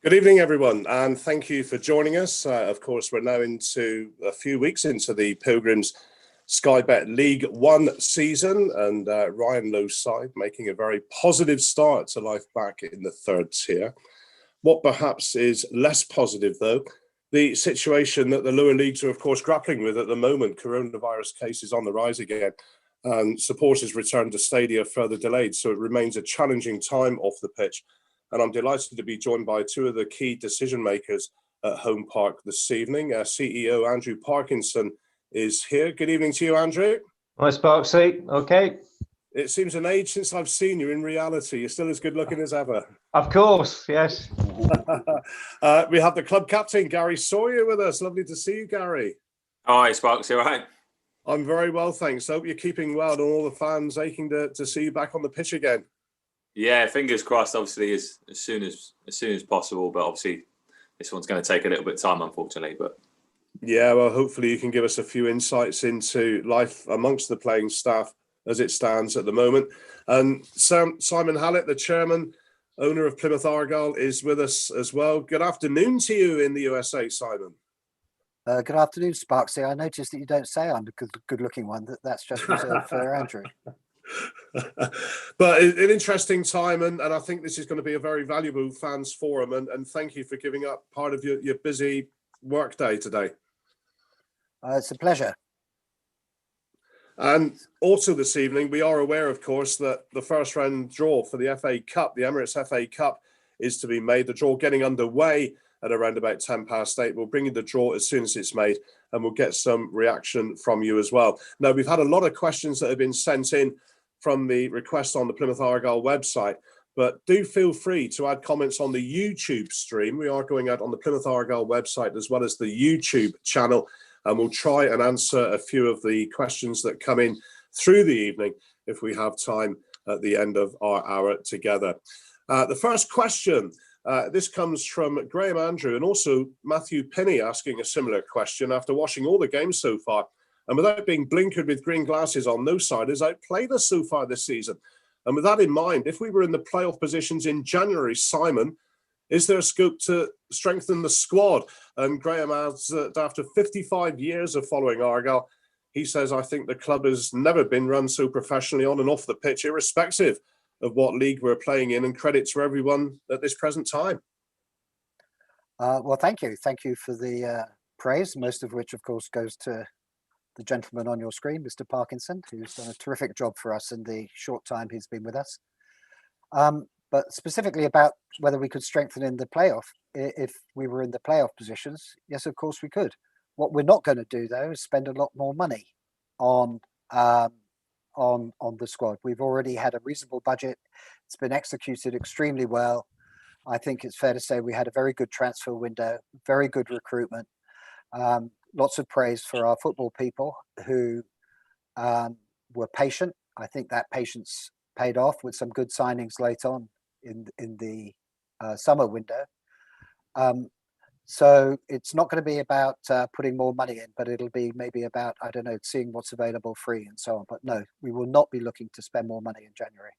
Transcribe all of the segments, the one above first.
Good evening, everyone, and thank you for joining us. Of course, we're now into a few weeks into the Pilgrims Sky Bet League One season, and Ryan Lowe's side making a very positive start to life back in the third tier. What perhaps is less positive, though, the situation that the lower leagues are, of course, grappling with at the moment. Coronavirus cases on the rise again, and supporters' return to stadia further delayed, so it remains a challenging time off the pitch. And I'm delighted to be joined by two of the key decision makers at Home Park this evening. CEO Andrew Parkinson is here. Good evening to you, Andrew. Hi, Sparksy. Okay. It seems an age since I've seen you. In reality, you're still as good looking as ever. Of course, yes. We have the club captain, Gary Sawyer, with us. Lovely to see you, Gary. Hi, Sparksy. All right. I'm very well, thanks. Hope you're keeping well, and all the fans aching to see you back on the pitch again. Yeah, fingers crossed. Obviously, as soon as possible. But obviously, this one's going to take a little bit of time, unfortunately. But yeah, well, hopefully you can give us a few insights into life amongst the playing staff as it stands at the moment. And Simon Hallett, the chairman, owner of Plymouth Argyle, is with us as well. Good afternoon to you in the USA, Simon. Good afternoon, Sparksy. I noticed that you don't say I'm the good-looking one. That's just reserved for Andrew. But an interesting time, and I think this is going to be a very valuable fans forum, and thank you for giving up part of your busy work day today. It's a pleasure. And also this evening, we are aware, of course, that the first round draw for the FA Cup, the Emirates FA Cup, is to be made. The draw getting underway at around about 8:10. We'll bring you the draw as soon as it's made, and we'll get some reaction from you as well. Now, we've had a lot of questions that have been sent in from the request on the Plymouth Argyle website, but do feel free to add comments on the YouTube stream. We are going out on the Plymouth Argyle website as well as the YouTube channel, and we'll try and answer a few of the questions that come in through the evening if we have time at the end of our hour together. The first question, this comes from Graham Andrew and also Matthew Pinney asking a similar question. After watching all the games so far, and without being blinkered with green glasses on, no side has outplayed us so far this season. And with that in mind, if we were in the playoff positions in January, Simon, is there a scope to strengthen the squad? And Graham adds that after 55 years of following Argyle, he says, I think the club has never been run so professionally on and off the pitch, irrespective of what league we're playing in, and credit to everyone at this present time. Well, thank you. Thank you for the praise, most of which, of course, goes to the gentleman on your screen, Mr. Parkinson, who's done a terrific job for us in the short time he's been with us. But specifically about whether we could strengthen in the playoff, if we were in the playoff positions, yes, of course we could. What we're not going to do, though, is spend a lot more money on the squad. We've already had a reasonable budget. It's been executed extremely well. I think it's fair to say we had a very good transfer window, very good recruitment. Lots of praise for our football people who were patient. I think that patience paid off with some good signings late on in the summer window. So it's not going to be about putting more money in, but it'll be maybe about, I don't know, seeing what's available free and so on. But no, we will not be looking to spend more money in January.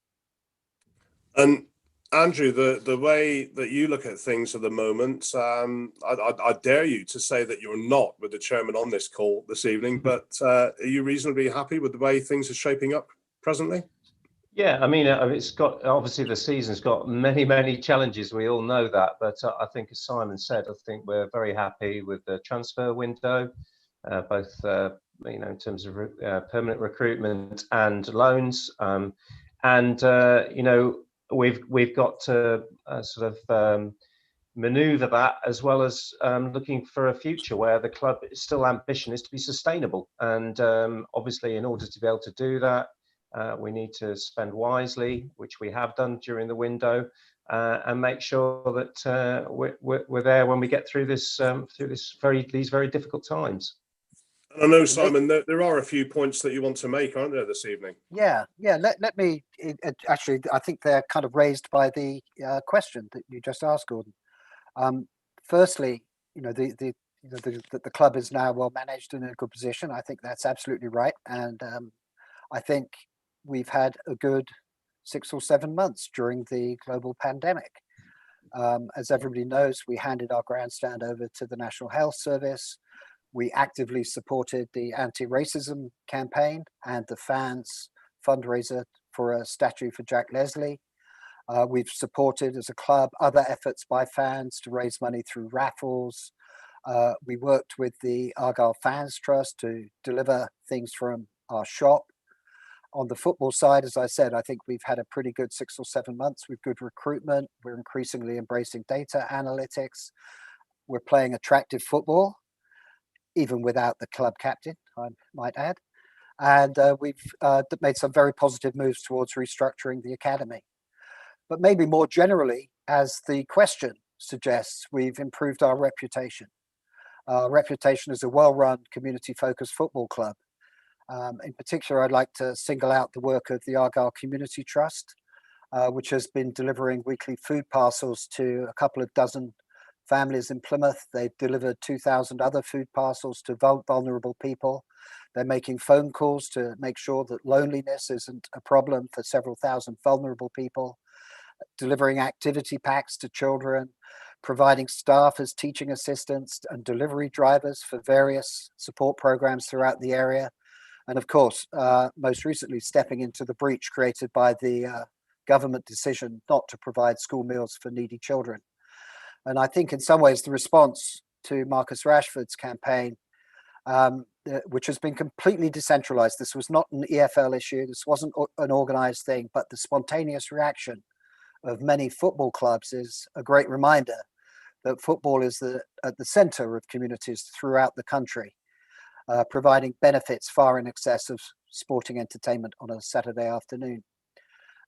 And Andrew, the way that you look at things at the moment, I dare you to say that you're not with the chairman on this call this evening, but are you reasonably happy with the way things are shaping up presently? Yeah, I mean, it's got, obviously the season's got many challenges. We all know that, but I think, as Simon said, I think we're very happy with the transfer window, both in terms of permanent recruitment and loans, we've got to sort of maneuver that, as well as looking for a future where the club still ambition is to be sustainable. And obviously, in order to be able to do that, we need to spend wisely, which we have done during the window, and make sure that we're there when we get through this these very difficult times. I know, Simon, there are a few points that you want to make, aren't there, this evening? Yeah. Let me actually. I think they're kind of raised by the question that you just asked, Gordon. Firstly, the club is now well managed and in a good position. I think that's absolutely right, and I think we've had a good 6 or 7 months during the global pandemic. As everybody knows, we handed our grandstand over to the National Health Service. We actively supported the anti-racism campaign and the fans fundraiser for a statue for Jack Leslie. We've supported as a club other efforts by fans to raise money through raffles. We worked with the Argyle Fans Trust to deliver things from our shop. On the football side, as I said, I think we've had a pretty good 6 or 7 months with good recruitment. We're increasingly embracing data analytics. We're playing attractive football, even without the club captain, I might add. And we've made some very positive moves towards restructuring the academy. But maybe more generally, as the question suggests, we've improved our reputation. Our reputation as a well-run, community-focused football club. In particular, I'd like to single out the work of the Argyle Community Trust, which has been delivering weekly food parcels to a couple of dozen families in Plymouth. They've delivered 2,000 other food parcels to vulnerable people. They're making phone calls to make sure that loneliness isn't a problem for several thousand vulnerable people, delivering activity packs to children, providing staff as teaching assistants and delivery drivers for various support programs throughout the area. And of course, most recently stepping into the breach created by the government decision not to provide school meals for needy children. And I think in some ways the response to Marcus Rashford's campaign, which has been completely decentralized, this was not an EFL issue, this wasn't an organized thing, but the spontaneous reaction of many football clubs is a great reminder that football is at the center of communities throughout the country, providing benefits far in excess of sporting entertainment on a Saturday afternoon.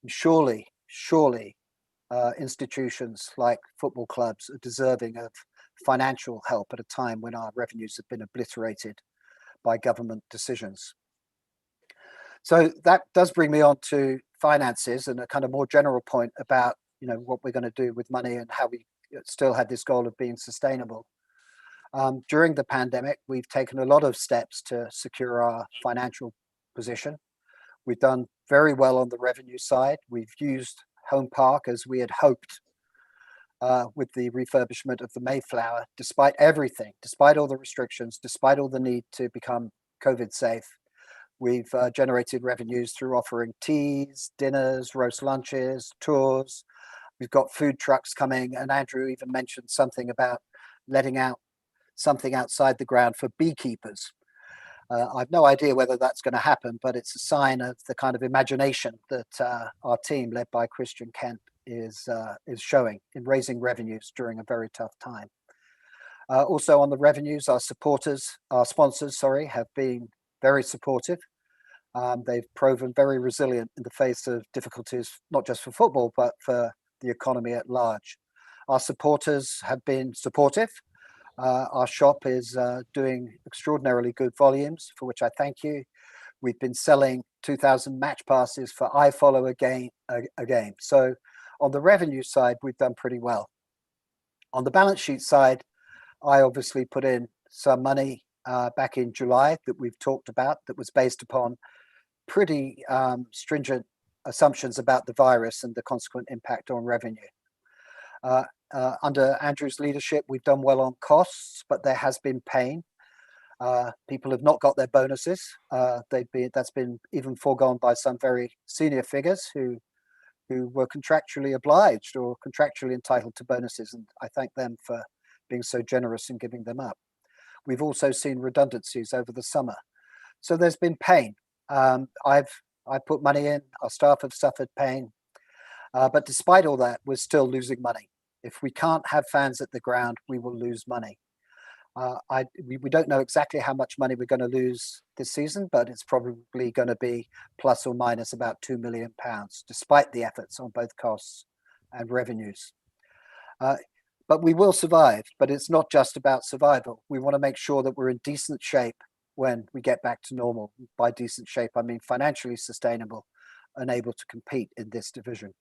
And surely, institutions like football clubs are deserving of financial help at a time when our revenues have been obliterated by government decisions. So that does bring me on to finances and a kind of more general point about, what we're going to do with money and how we still had this goal of being sustainable. During the pandemic, we've taken a lot of steps to secure our financial position. We've done very well on the revenue side. We've used Home Park as we had hoped with the refurbishment of the Mayflower, despite everything, despite all the restrictions, despite all the need to become COVID safe. We've generated revenues through offering teas, dinners, roast lunches, tours. We've got food trucks coming, and Andrew even mentioned something about letting out something outside the ground for beekeepers. I've no idea whether that's going to happen, but it's a sign of the kind of imagination that our team, led by Christian Kent, is showing in raising revenues during a very tough time. Also on the revenues, our sponsors, have been very supportive. They've proven very resilient in the face of difficulties, not just for football, but for the economy at large. Our supporters have been supportive. Our shop is doing extraordinarily good volumes, for which I thank you. We've been selling 2,000 match passes for iFollow a game. So on the revenue side, we've done pretty well. On the balance sheet side, I obviously put in some money back in July that we've talked about that was based upon pretty stringent assumptions about the virus and the consequent impact on revenue. Under Andrew's leadership, we've done well on costs, but there has been pain. People have not got their bonuses. That's been even foregone by some very senior figures who were contractually obliged or contractually entitled to bonuses, and I thank them for being so generous in giving them up. We've also seen redundancies over the summer. So there's been pain. I've put money in, our staff have suffered pain, but despite all that, we're still losing money. If we can't have fans at the ground, we will lose money. We don't know exactly how much money we're going to lose this season, but it's probably going to be plus or minus about £2 million, despite the efforts on both costs and revenues. But we will survive, but it's not just about survival. We want to make sure that we're in decent shape when we get back to normal. By decent shape, I mean financially sustainable and able to compete in this division.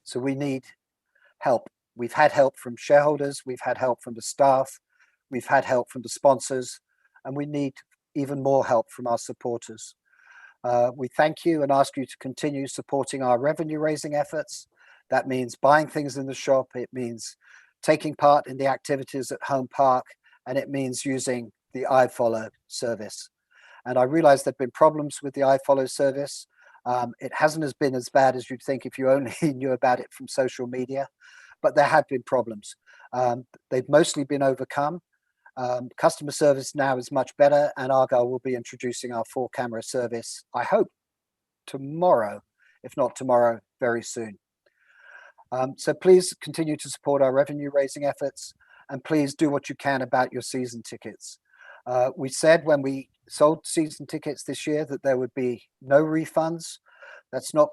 So we need help. We've had help from shareholders, we've had help from the staff, we've had help from the sponsors, and we need even more help from our supporters. We thank you and ask you to continue supporting our revenue raising efforts. That means buying things in the shop. It means taking part in the activities at home park, and it means using the iFollow service. And I realize there have been problems with the iFollow service. It hasn't been as bad as you'd think if you only knew about it from social media, but there have been problems. They've mostly been overcome. Customer service now is much better, and Argyle will be introducing our 4-camera service, I hope, tomorrow, if not tomorrow, very soon. So please continue to support our revenue raising efforts, and please do what you can about your season tickets. We said when we sold season tickets this year that there would be no refunds. That's not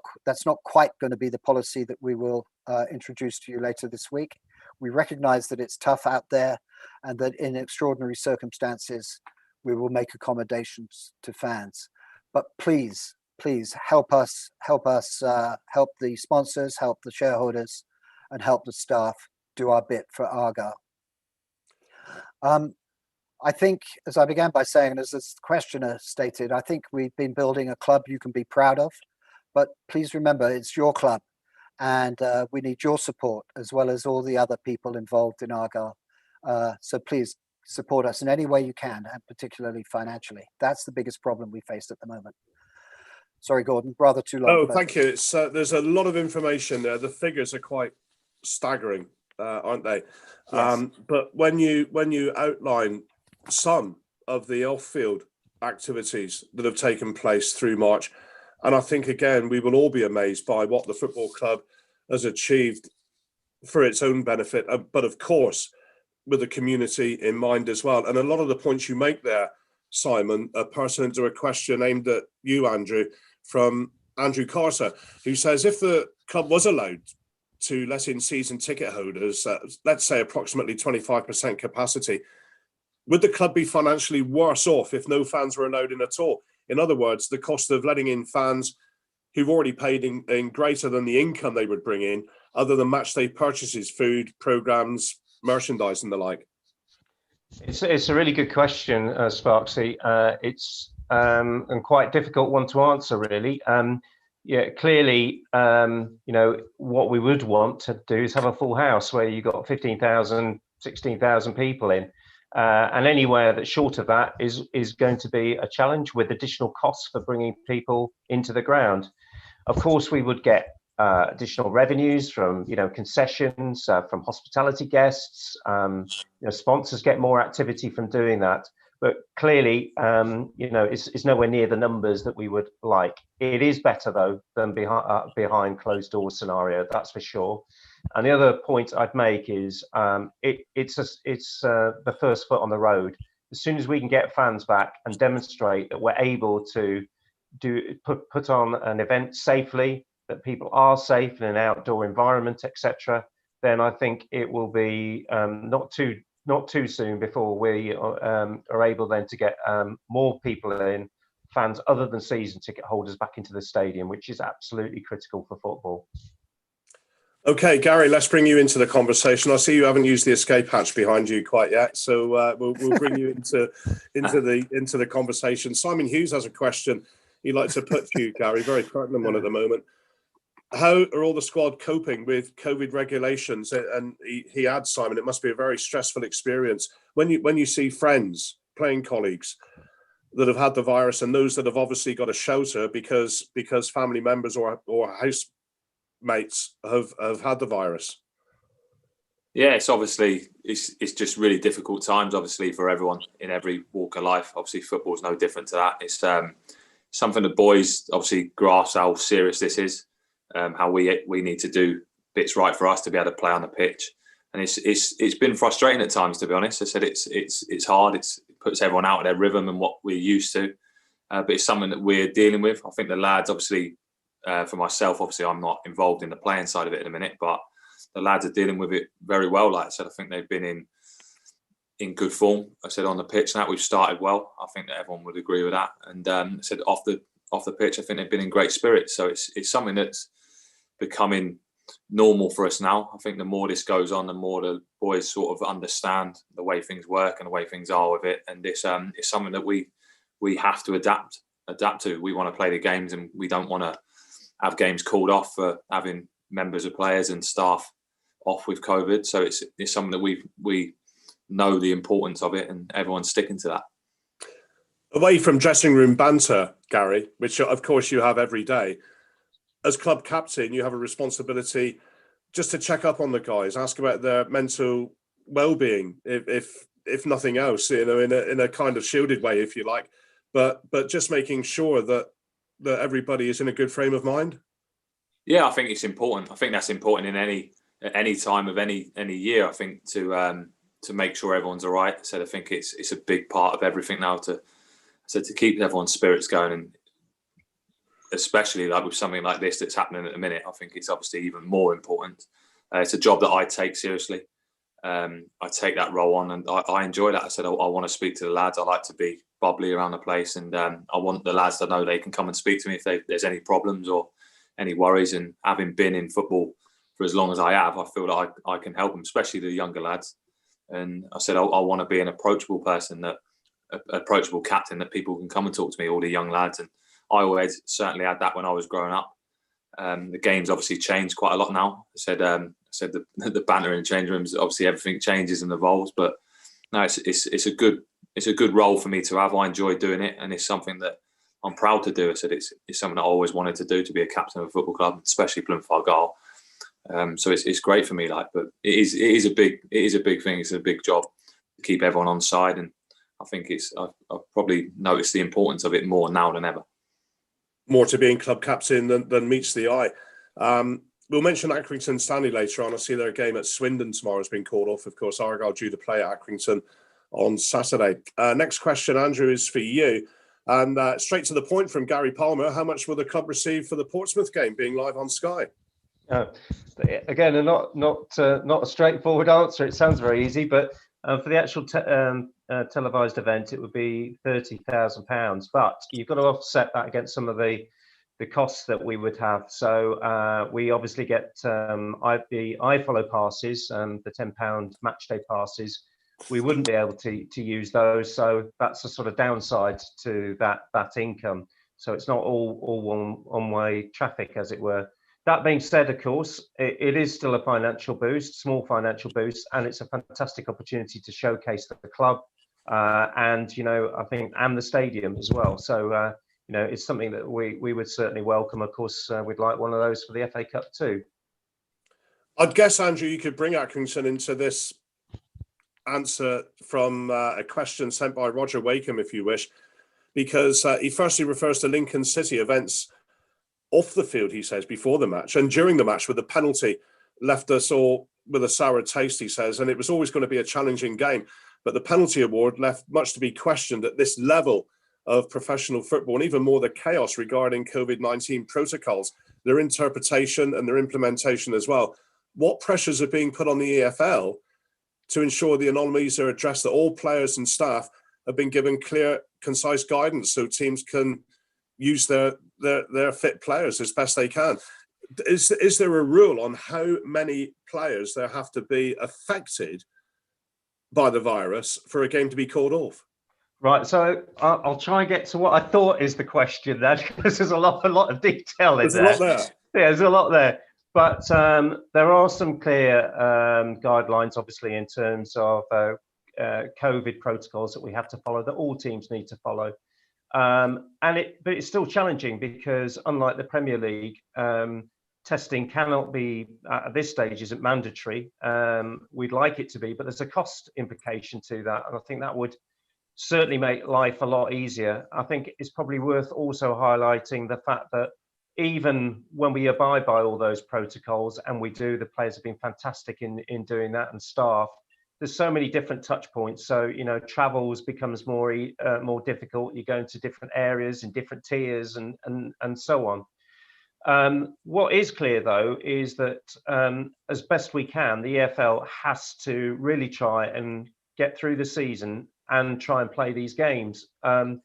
quite going to be the policy that we will introduce to you later this week. We recognize that it's tough out there, and that in extraordinary circumstances, we will make accommodations to fans. But please help us, help the sponsors, help the shareholders, and help the staff do our bit for Argyle. I think, as I began by saying, and as this questioner stated, I think we've been building a club you can be proud of. But please remember, it's your club, and we need your support as well as all the other people involved in Argyle. So please support us in any way you can, and particularly financially. That's the biggest problem we face at the moment. Sorry, Gordon, rather too long. Oh, thank you. It's there's a lot of information there. The figures are quite staggering, aren't they? Yes. But when you outline some of the off-field activities that have taken place through March, and I think again we will all be amazed by what the football club has achieved for its own benefit, but of course with the community in mind as well. And a lot of the points you make there, Simon, are pertinent to a question aimed at you, Andrew, from Andrew Carter, who says if the club was allowed to let in season ticket holders, let's say approximately 25% capacity, would the club be financially worse off if no fans were allowed in at all? In other words, the cost of letting in fans who've already paid in greater than the income they would bring in, other than Matchday purchases, food, programmes, merchandise and the like. It's a really good question, Sparksy. It's and quite difficult one to answer, really. Yeah, clearly, what we would want to do is have a full house where you got 15,000, 16,000 people in. And anywhere that's short of that is going to be a challenge with additional costs for bringing people into the ground. Of course, we would get additional revenues from concessions, from hospitality guests. Sponsors get more activity from doing that. But clearly, it's nowhere near the numbers that we would like. It is better though than behind closed doors scenario, that's for sure. And the other point I'd make is it's the first foot on the road. As soon as we can get fans back and demonstrate that we're able to put on an event safely, that people are safe in an outdoor environment, etc., then I think it will be not too soon before we are able then to get more people in, fans other than season ticket holders, back into the stadium, which is absolutely critical for football. Okay, Gary, let's bring you into the conversation. I see you haven't used the escape hatch behind you quite yet, so we'll bring you into the conversation. Simon Hughes has a question he'd like to put to you, Gary, very pertinent one at the moment. How are all the squad coping with COVID regulations? And he adds, Simon, it must be a very stressful experience when you see friends, playing colleagues that have had the virus, and those that have obviously got a shelter because family members or housemates have had the virus. Yeah, it's just really difficult times, obviously, for everyone in every walk of life. Obviously, football is no different to that. It's something the boys obviously grasp how serious this is. How we need to do bits right for us to be able to play on the pitch, and it's been frustrating at times, to be honest. I said it's hard. It puts everyone out of their rhythm and what we're used to, but it's something that we're dealing with. I think the lads, obviously, for myself, obviously I'm not involved in the playing side of it at the minute, but the lads are dealing with it very well. Like I said, I think they've been in good form. I said on the pitch, now we've started well. I think that everyone would agree with that. And I said off the pitch, I think they've been in great spirits. So it's something that's becoming normal for us now. I think the more this goes on, the more the boys sort of understand the way things work and the way things are with it. And it's something that we have to adapt to. We want to play the games, and we don't want to have games called off for having members of players and staff off with COVID. So it's something that we know the importance of it, and everyone's sticking to that. Away from dressing room banter, Gary, which of course you have every day, as club captain, you have a responsibility just to check up on the guys, ask about their mental well-being, if nothing else, in a kind of shielded way, if you like, but just making sure that everybody is in a good frame of mind. Yeah, I think it's important. I think that's important at any time of any year. I think to make sure everyone's all right. So I think it's a big part of everything now to keep everyone's spirits going, and especially like with something like this that's happening at the minute, I think it's obviously even more important. It's a job that I take seriously. I take that role on, and I enjoy that. I said I want to speak to the lads. I like to be bubbly around the place, and I want the lads to know they can come and speak to me if there's any problems or any worries. And having been in football for as long as I have, I feel that I can help them, especially the younger lads. And I said I want to be an approachable person, approachable captain that people can come and talk to me, all the young lads. And I always certainly had that when I was growing up. The game's obviously changed quite a lot now. I said the banter in the change rooms, obviously everything changes and evolves, but no, it's a good role for me to have. I enjoy doing it, and it's something that I'm proud to do. I said it's something I always wanted to do, to be a captain of a football club, especially Plymouth Argyle. So it's great for me, but it is a big thing. It's a big job to keep everyone on side, and I think I've probably noticed the importance of it more now than ever. More to being club captain than meets the eye. We'll mention Accrington Stanley later on. I see their game at Swindon tomorrow has been called off. Of course, Argyle due to play at Accrington on Saturday. Next question, Andrew, is for you. And straight to the point from Gary Palmer, how much will the club receive for the Portsmouth game being live on Sky? Again, not a straightforward answer. It sounds very easy, but for the actual televised event, it would be £30,000. But you've got to offset that against some of the costs that we would have. So we obviously get the iFollow passes, the £10 Matchday passes. We wouldn't be able to use those. So that's a sort of downside to that income. So it's not all one-way traffic, as it were. That being said, of course, it is still a financial boost, small financial boost, and it's a fantastic opportunity to showcase the club and, I think, and the stadium as well. So, it's something that we would certainly welcome. Of course, we'd like one of those for the FA Cup too. I'd guess, Andrew, you could bring Accrington into this answer from a question sent by Roger Wakeham, if you wish, because he firstly refers to Lincoln City events off the field, he says, before the match and during the match, with the penalty left us all with a sour taste, he says, and it was always going to be a challenging game. But the penalty award left much to be questioned at this level of professional football, and even more the chaos regarding COVID-19 protocols, their interpretation and their implementation as well. What pressures are being put on the EFL to ensure the anomalies are addressed, that all players and staff have been given clear, concise guidance so teams can use their fit players as best they can? Is there a rule on how many players there have to be affected by the virus for a game to be called off? Right, so I'll try and get to what I thought is the question there, because there's a lot of detail in there. There's a lot there. Yeah, there's a lot there. But there are some clear guidelines, obviously, in terms of COVID protocols that we have to follow, that all teams need to follow. But it's still challenging because, unlike the Premier League, testing cannot be, at this stage, isn't mandatory. We'd like it to be, but there's a cost implication to that. And I think that would certainly make life a lot easier. I think it's probably worth also highlighting the fact that even when we abide by all those protocols, and we do, the players have been fantastic in doing that, and staff, there's so many different touch points. So, travels becomes more difficult. You go into different areas in different tiers and so on. What is clear, though, is that as best we can, the EFL has to really try and get through the season and try and play these games. And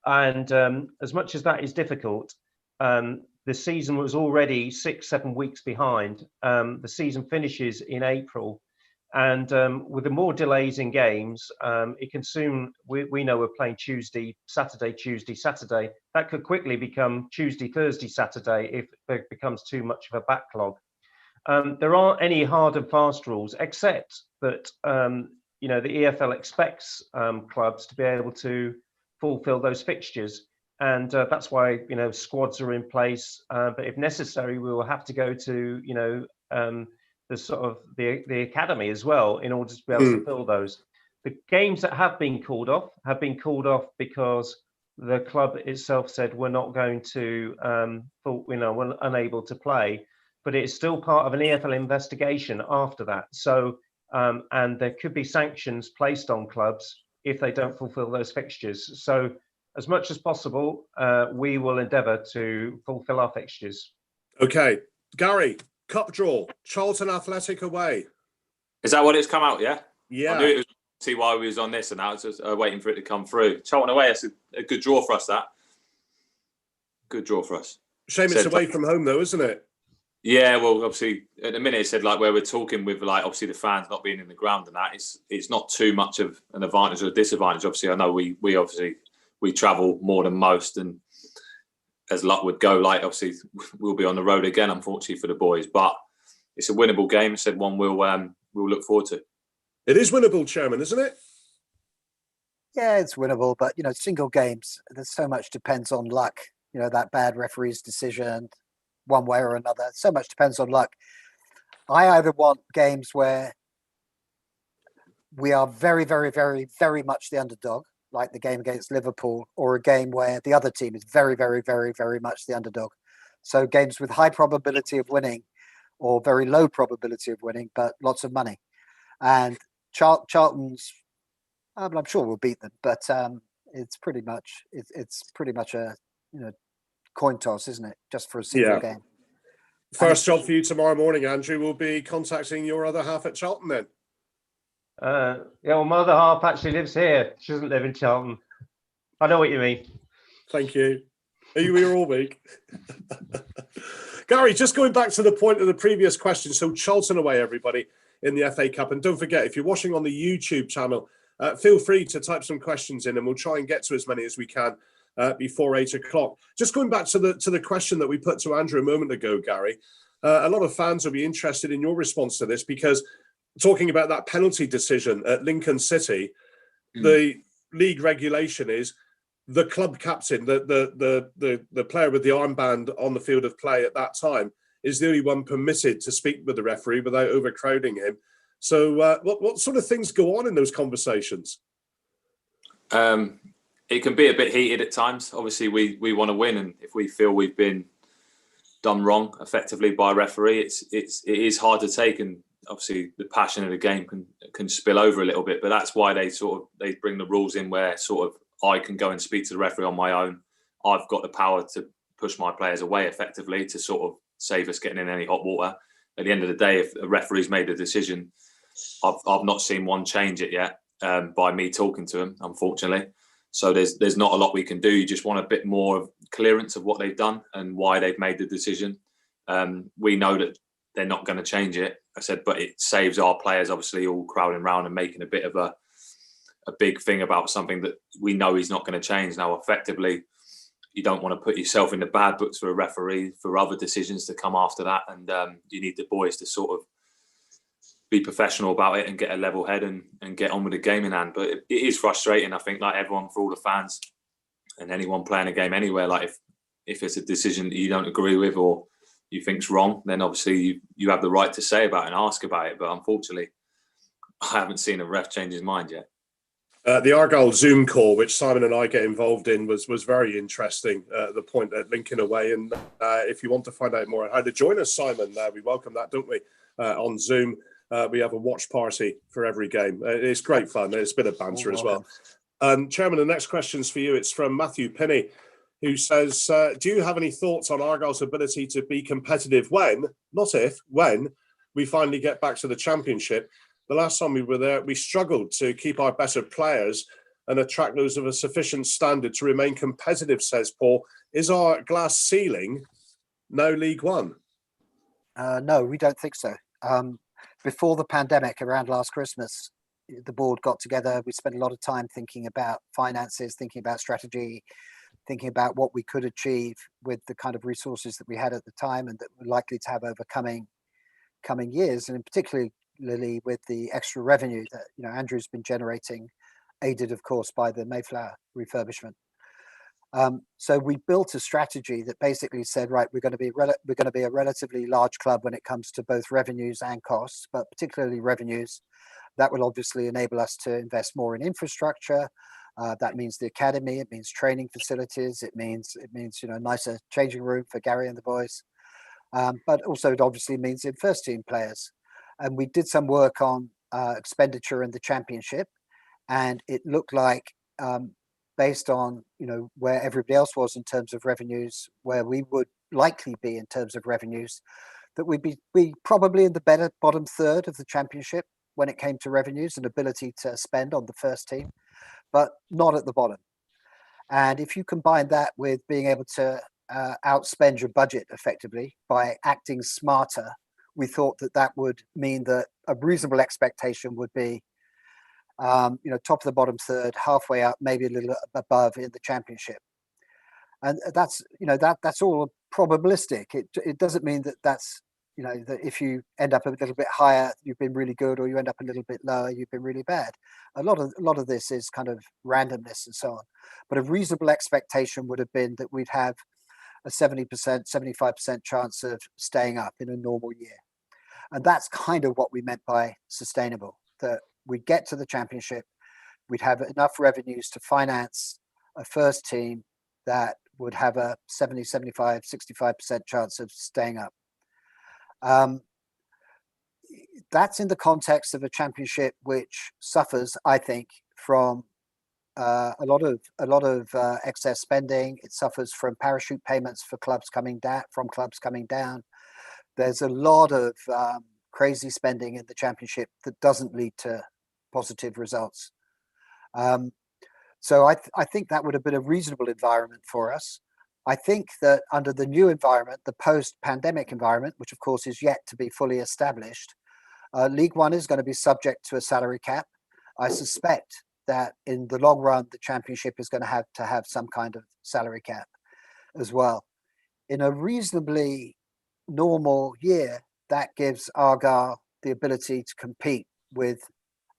as much as that is difficult, the season was already 6-7 weeks behind. The season finishes in April. And with the more delays in games, it can soon, we know we're playing Tuesday, Saturday. That could quickly become Tuesday, Thursday, Saturday if it becomes too much of a backlog. there aren't any hard and fast rules, except that the EFL expects clubs to be able to fulfil those fixtures, and that's why squads are in place. But if necessary, we will have to go to the sort of the academy as well in order to be able to fill those. The games that have been called off because the club itself said we're not going to, we're unable to play, but it's still part of an EFL investigation after that. So, and there could be sanctions placed on clubs if they don't fulfil those fixtures. So, as much as possible, we will endeavour to fulfil our fixtures. Okay, Gary, cup draw, Charlton Athletic away. Is that what it's come out? Yeah. Yeah. I knew it was. See why we was on this, and now it's just waiting for it to come through. Charlton away, that's a good draw for us. That good draw for us. Shame it's away from home though, isn't it? Yeah, well, obviously at the minute it said like where we're talking with like obviously the fans not being in the ground and that it's not too much of an advantage or a disadvantage. Obviously, I know we travel more than most, and as luck would go, like obviously we'll be on the road again, unfortunately for the boys. But it's a winnable game. I said one we'll look forward to. It is winnable, Chairman, isn't it? Yeah, it's winnable, but single games. There's so much depends on luck. That bad referee's decision, one way or another. So much depends on luck. I either want games where we are very, very, very, very much the underdog, like the game against Liverpool, or a game where the other team is very, very, very, very much the underdog. So games with high probability of winning, or very low probability of winning, but lots of money. And Charlton's, I'm sure we'll beat them, but it's pretty much a coin toss, isn't it? Just for a single game. First job for you tomorrow morning, Andrew, will be contacting your other half at Charlton then. Well, my other half actually lives here. She doesn't live in Charlton. I know what you mean. Thank you. Are you here all week? Gary, just going back to the point of the previous question. So Charlton away, everybody, in the FA Cup. And don't forget, if you're watching on the YouTube channel, feel free to type some questions in and we'll try and get to as many as we can before 8 o'clock. Just going back to the question that we put to Andrew a moment ago, Gary, a lot of fans will be interested in your response to this, because talking about that penalty decision at Lincoln City, the league regulation is the club captain, the player with the armband on the field of play at that time, is the only one permitted to speak with the referee without overcrowding him. So what sort of things go on in those conversations? It can be a bit heated at times. Obviously, we want to win, and if we feel we've been done wrong effectively by a referee, it is hard to take, and obviously the passion of the game can spill over a little bit. But that's why they bring the rules in where sort of I can go and speak to the referee on my own. I've got the power to push my players away effectively to sort of save us getting in any hot water. At the end of the day, if a referee's made a decision, I've not seen one change it yet by me talking to him, unfortunately. So there's not a lot we can do. You just want a bit more of clearance of what they've done and why they've made the decision. We know that they're not going to change it. I said, but it saves our players obviously all crowding around and making a bit of a big thing about something that we know he's not going to change. Now, effectively, you don't want to put yourself in the bad books for a referee for other decisions to come after that. And you need the boys to sort of be professional about it and get a level head and get on with the game in hand. But it is frustrating, I think, like everyone, for all the fans and anyone playing a game anywhere. Like if it's a decision that you don't agree with or you think's wrong, then obviously you have the right to say about it and ask about it. But unfortunately, I haven't seen a ref change his mind yet. The Argyle Zoom call, which Simon and I get involved in, was very interesting. The point at Lincoln away, and if you want to find out more on how to join us, Simon, we welcome that, don't we? On Zoom, we have a watch party for every game. It's great fun. It's a bit of banter as well. Chairman, the next question's for you. It's from Matthew Pinney, who says, "Do you have any thoughts on Argyle's ability to be competitive when, not if, when we finally get back to the Championship? The last time we were there, we struggled to keep our better players and attract those of a sufficient standard to remain competitive," says Paul. "Is our glass ceiling now League One?" No, we don't think so. Before the pandemic, around last Christmas, the board got together. We spent a lot of time thinking about finances, thinking about strategy, thinking about what we could achieve with the kind of resources that we had at the time and that we're likely to have over coming coming years, and particularly with the extra revenue that Andrew's been generating, aided of course by the Mayflower refurbishment. So we built a strategy that basically said, right, we're going to be a relatively large club when it comes to both revenues and costs, but particularly revenues. That will obviously enable us to invest more in infrastructure. That means the academy. It means training facilities. It means a nicer changing room for Gary and the boys. But also it obviously means in first team players. And we did some work on expenditure in the championship, and it looked like, based on where everybody else was in terms of revenues, where we would likely be in terms of revenues, that we'd be probably in the better bottom third of the championship when it came to revenues and ability to spend on the first team, but not at the bottom. And if you combine that with being able to outspend your budget effectively by acting smarter, we thought that would mean that a reasonable expectation would be top of the bottom third, halfway up, maybe a little above in the championship. And that's all probabilistic. It doesn't mean that's that if you end up a little bit higher, you've been really good, or you end up a little bit lower, you've been really bad. A lot of this is kind of randomness and so on. But a reasonable expectation would have been that we'd have a 70%, 75% chance of staying up in a normal year. And that's kind of what we meant by sustainable, that we'd get to the championship, we'd have enough revenues to finance a first team that would have a 70, 75, 65% chance of staying up. That's in the context of a championship which suffers, I think, from a lot of excess spending. It suffers from parachute payments for clubs coming down. There's a lot of crazy spending in the championship that doesn't lead to positive results. So I think that would have been a reasonable environment for us. I think that under the new environment, the post-pandemic environment, which of course is yet to be fully established, League One is going to be subject to a salary cap. I suspect that in the long run, the championship is going to have some kind of salary cap as well. In a reasonably normal year, that gives Argyle the ability to compete with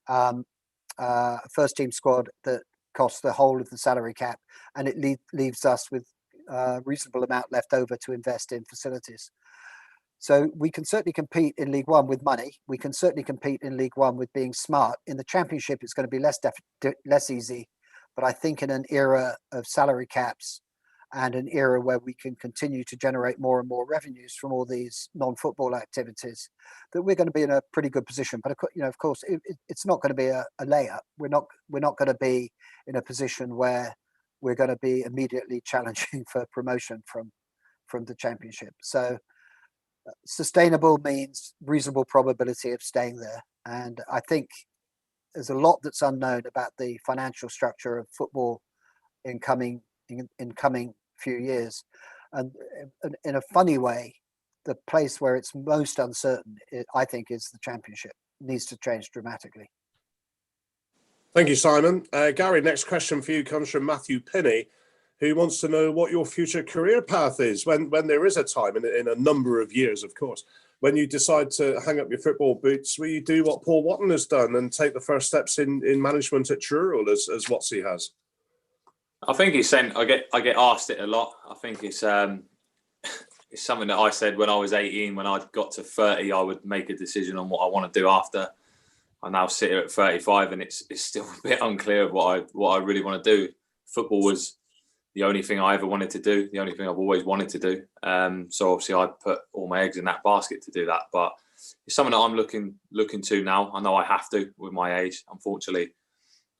a first team squad that costs the whole of the salary cap, and it leaves us with a reasonable amount left over to invest in facilities. So we can certainly compete in League One with money. We can certainly compete in League One with being smart. In the championship, it's going to be less easy, but I think in an era of salary caps and an era where we can continue to generate more and more revenues from all these non-football activities, that we're going to be in a pretty good position. But of course, it's not going to be a layup. We're not going to be in a position where we're going to be immediately challenging for promotion from the championship. So sustainable means reasonable probability of staying there. And I think there's a lot that's unknown about the financial structure of football in coming few years. And in a funny way, the place where it's most uncertain, I think, is the championship. It needs to change dramatically. Thank you, Simon. Gary, next question for you comes from Matthew Pinney, who wants to know what your future career path is when there is a time, in a number of years, of course, when you decide to hang up your football boots. Will you do what Paul Watton has done and take the first steps in management at Truro as Watsy has? I think I get asked it a lot. I think it's something that I said when I was 18. When I got to 30, I would make a decision on what I want to do after. I now sit here at 35, and it's still a bit unclear of what I really want to do. Football was the only thing I ever wanted to do, the only thing I've always wanted to do. So obviously I put all my eggs in that basket to do that. But it's something that I'm looking to now. I know I have to with my age. Unfortunately,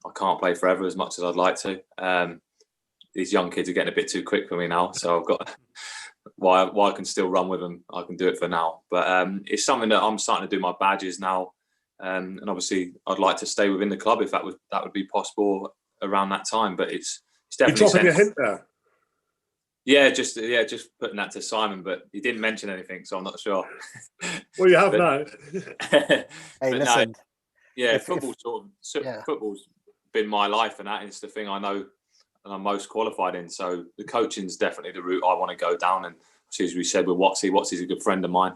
I can't play forever as much as I'd like to. These young kids are getting a bit too quick for me now. So I've got, while I can still run with them, I can do it for now. But it's something that I'm starting to do my badges now. And obviously I'd like to stay within the club if that would be possible around that time. But it's definitely... You're dropping a hint there. Yeah, just putting that to Simon, but he didn't mention anything, so I'm not sure. Well, you have now. Hey, listen. Football's been my life, and that is the thing I know and I'm most qualified in. So the coaching's definitely the route I want to go down. And as we said with Watsy's a good friend of mine.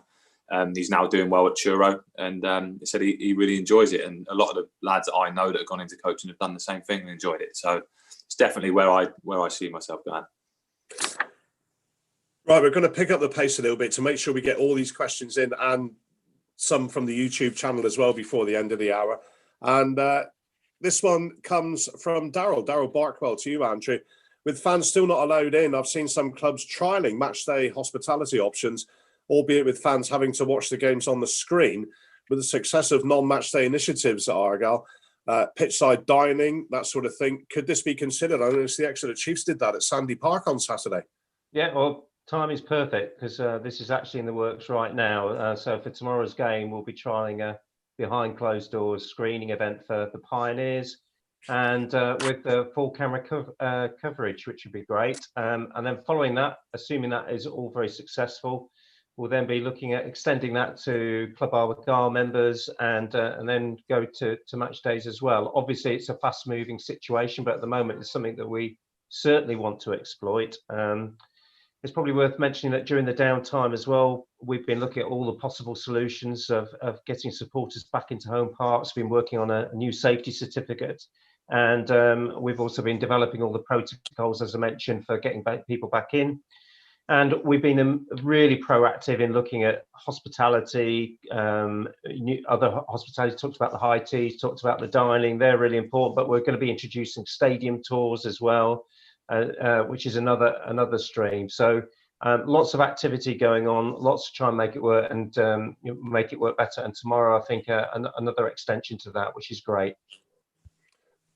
He's now doing well at Truro, and he said he really enjoys it. And a lot of the lads that I know that have gone into coaching have done the same thing and enjoyed it. So it's definitely where I see myself going. Right, we're going to pick up the pace a little bit to make sure we get all these questions in, and some from the YouTube channel as well before the end of the hour. And this one comes from Daryl Barkwell to you, Andrew. With fans still not allowed in, I've seen some clubs trialling matchday hospitality options, albeit with fans having to watch the games on the screen. With the success of non-matchday initiatives at Argyle, pitchside dining, that sort of thing, could this be considered? I noticed the Exeter Chiefs did that at Sandy Park on Saturday. Yeah, well, time is perfect because this is actually in the works right now. So for tomorrow's game, we'll be trying a behind closed doors screening event for the Pioneers, and with the full camera coverage, which would be great. And then following that, assuming that is all very successful, we'll then be looking at extending that to Club Argyle members, and then go to match days as well. Obviously, it's a fast-moving situation, but at the moment, it's something that we certainly want to exploit. It's probably worth mentioning that during the downtime as well, we've been looking at all the possible solutions of getting supporters back into home parks. Been working on a new safety certificate, and we've also been developing all the protocols, as I mentioned, for getting people back in. And we've been really proactive in looking at hospitality. Other hospitality talked about the high teas, talked about the dining. They're really important, but we're going to be introducing stadium tours as well, which is another stream. So lots of activity going on, lots to try and make it work, and make it work better. And tomorrow, I think another extension to that, which is great.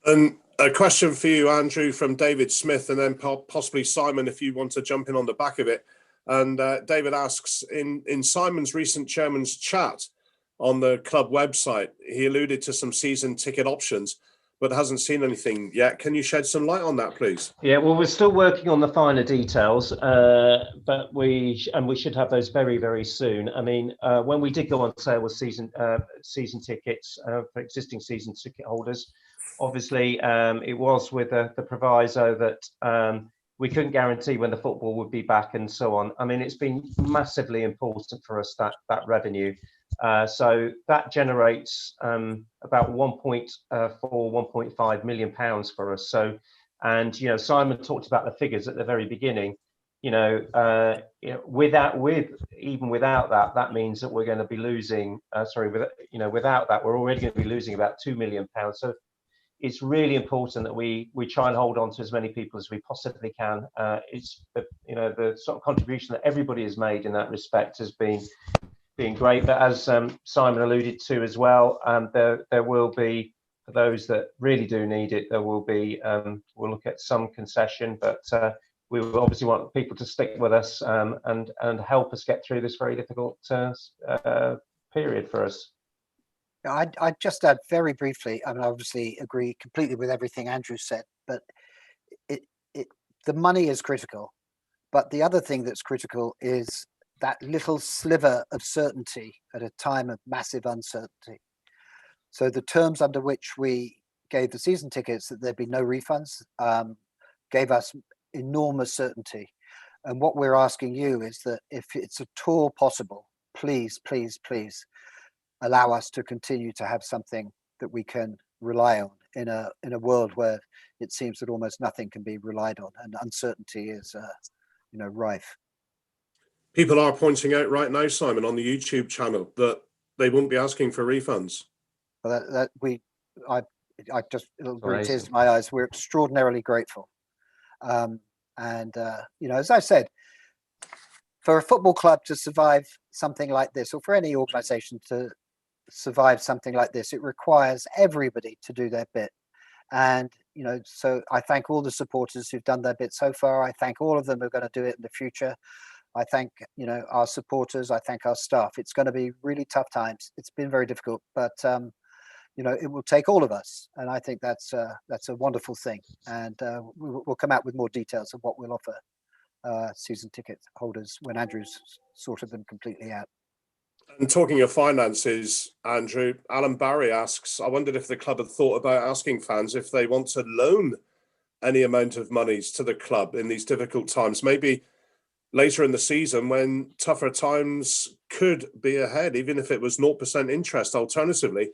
And a question for you, Andrew, from David Smith, and then possibly Simon, if you want to jump in on the back of it. And David asks, in Simon's recent chairman's chat on the club website, he alluded to some season ticket options, but hasn't seen anything yet. Can you shed some light on that, please? Yeah, well, we're still working on the finer details, but we should have those very, very soon. I mean, when we did go on sale with season tickets for existing season ticket holders, obviously it was with the proviso that we couldn't guarantee when the football would be back and so on. I mean, it's been massively important for us, that revenue. So that generates about 1.5 million pounds for us. So, and Simon talked about the figures at the very beginning. Even without that, that means that we're going to be losing. Without that, we're already going to be losing about £2 million. So it's really important that we try and hold on to as many people as we possibly can. It's the sort of contribution that everybody has made in that respect has been great. But as Simon alluded to as well, there will be, for those that really do need it, there will be, we'll look at some concession, but we will obviously want people to stick with us and help us get through this very difficult period for us. I'd just add very briefly, I mean, I obviously agree completely with everything Andrew said, but the money is critical. But the other thing that's critical is that little sliver of certainty at a time of massive uncertainty. So the terms under which we gave the season tickets, that there'd be no refunds, gave us enormous certainty. And what we're asking you is that if it's at all possible, please, please, please allow us to continue to have something that we can rely on in a world where it seems that almost nothing can be relied on, and uncertainty is rife. People are pointing out right now, Simon, on the YouTube channel that they won't be asking for refunds. Well, I just, it'll bring tears to my eyes. We're extraordinarily grateful. As I said, for a football club to survive something like this, or for any organisation to survive something like this, it requires everybody to do their bit. And so I thank all the supporters who've done their bit so far. I thank all of them who are going to do it in the future. I thank our supporters. I thank our staff. It's going to be really tough times. It's been very difficult, but it will take all of us, and I think that's a wonderful thing. And we'll come out with more details of what we'll offer season ticket holders when Andrew's sorted them completely out. And talking of finances, Andrew, Alan Barry asks, I wondered if the club had thought about asking fans if they want to loan any amount of monies to the club in these difficult times. Maybe later in the season when tougher times could be ahead, even if it was 0% interest. Alternatively,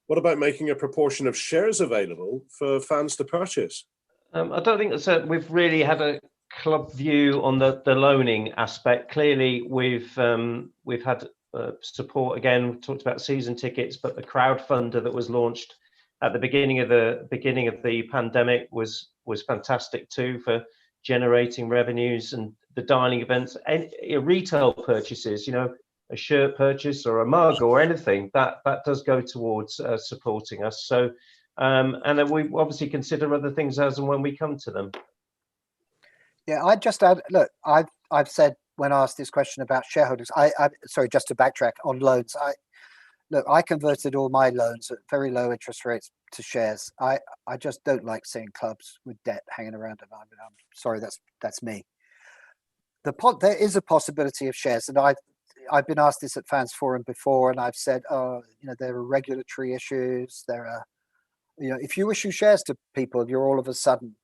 what about making a proportion of shares available for fans to purchase? I don't think we've really had a club view on the loaning aspect. Clearly, we've had support again. We talked about season tickets, but the crowdfunder that was launched at the beginning of the pandemic was fantastic too for generating revenues, and the dining events and retail purchases. A shirt purchase or a mug or anything that does go towards supporting us. So. And then we obviously consider other things as and when we come to them. Yeah, I just add. Look, I've said when asked this question about shareholders. Sorry, just to backtrack on loans. I converted all my loans at very low interest rates to shares. I just don't like seeing clubs with debt hanging around them. I'm sorry, that's me. There is a possibility of shares, and I've been asked this at Fans Forum before, and I've said, there are regulatory issues. There are. If you issue shares to people, you're all of a sudden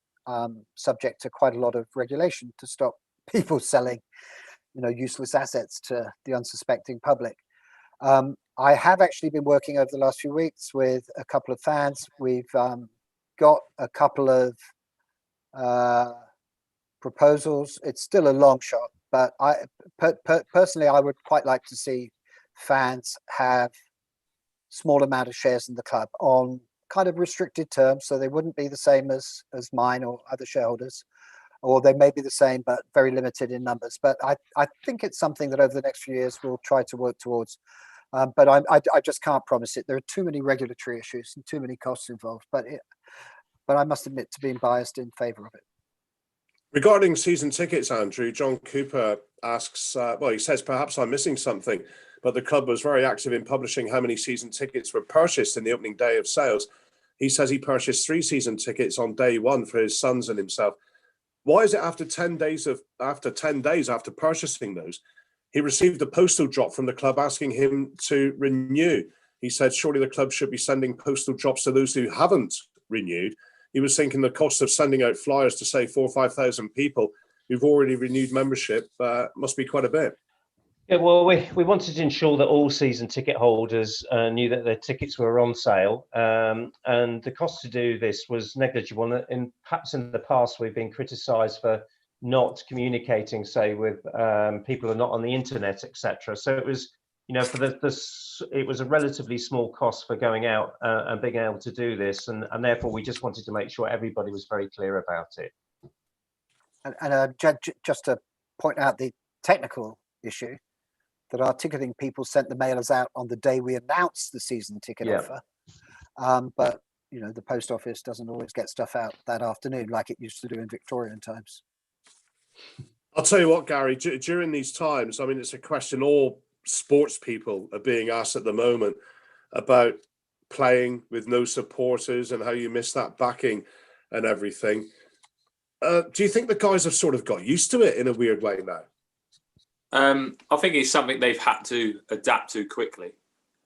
subject to quite a lot of regulation to stop people selling, useless assets to the unsuspecting public. I have actually been working over the last few weeks with a couple of fans. We've got a couple of proposals. It's still a long shot, but personally, I would quite like to see fans have small amount of shares in the club on kind of restricted terms, so they wouldn't be the same as mine or other shareholders, or they may be the same but very limited in numbers. But I think it's something that over the next few years we'll try to work towards. But I just can't promise it. There are too many regulatory issues and too many costs involved. But I must admit to being biased in favour of it. Regarding season tickets, Andrew, John Cooper asks, he says, perhaps I'm missing something, but the club was very active in publishing how many season tickets were purchased in the opening day of sales. He says he purchased 3 season tickets on day one for his sons and himself. Why is it after 10 days after purchasing those, he received a postal drop from the club asking him to renew? He said, surely the club should be sending postal drops to those who haven't renewed. He was thinking the cost of sending out flyers to, say, 4,000 or 5,000 people who've already renewed membership must be quite a bit. Yeah, well, we wanted to ensure that all season ticket holders knew that their tickets were on sale, and the cost to do this was negligible. And perhaps in the past, we've been criticised for not communicating, say, with people who are not on the internet, etc. So it was, it was a relatively small cost for going out and being able to do this, and therefore we just wanted to make sure everybody was very clear about it. And just to point out the technical issue, that our ticketing people sent the mailers out on the day we announced the season ticket offer. But, the post office doesn't always get stuff out that afternoon like it used to do in Victorian times. I'll tell you what, Gary, during these times, I mean, it's a question all sports people are being asked at the moment about playing with no supporters and how you miss that backing and everything. Do you think the guys have sort of got used to it in a weird way now? I think it's something they've had to adapt to quickly.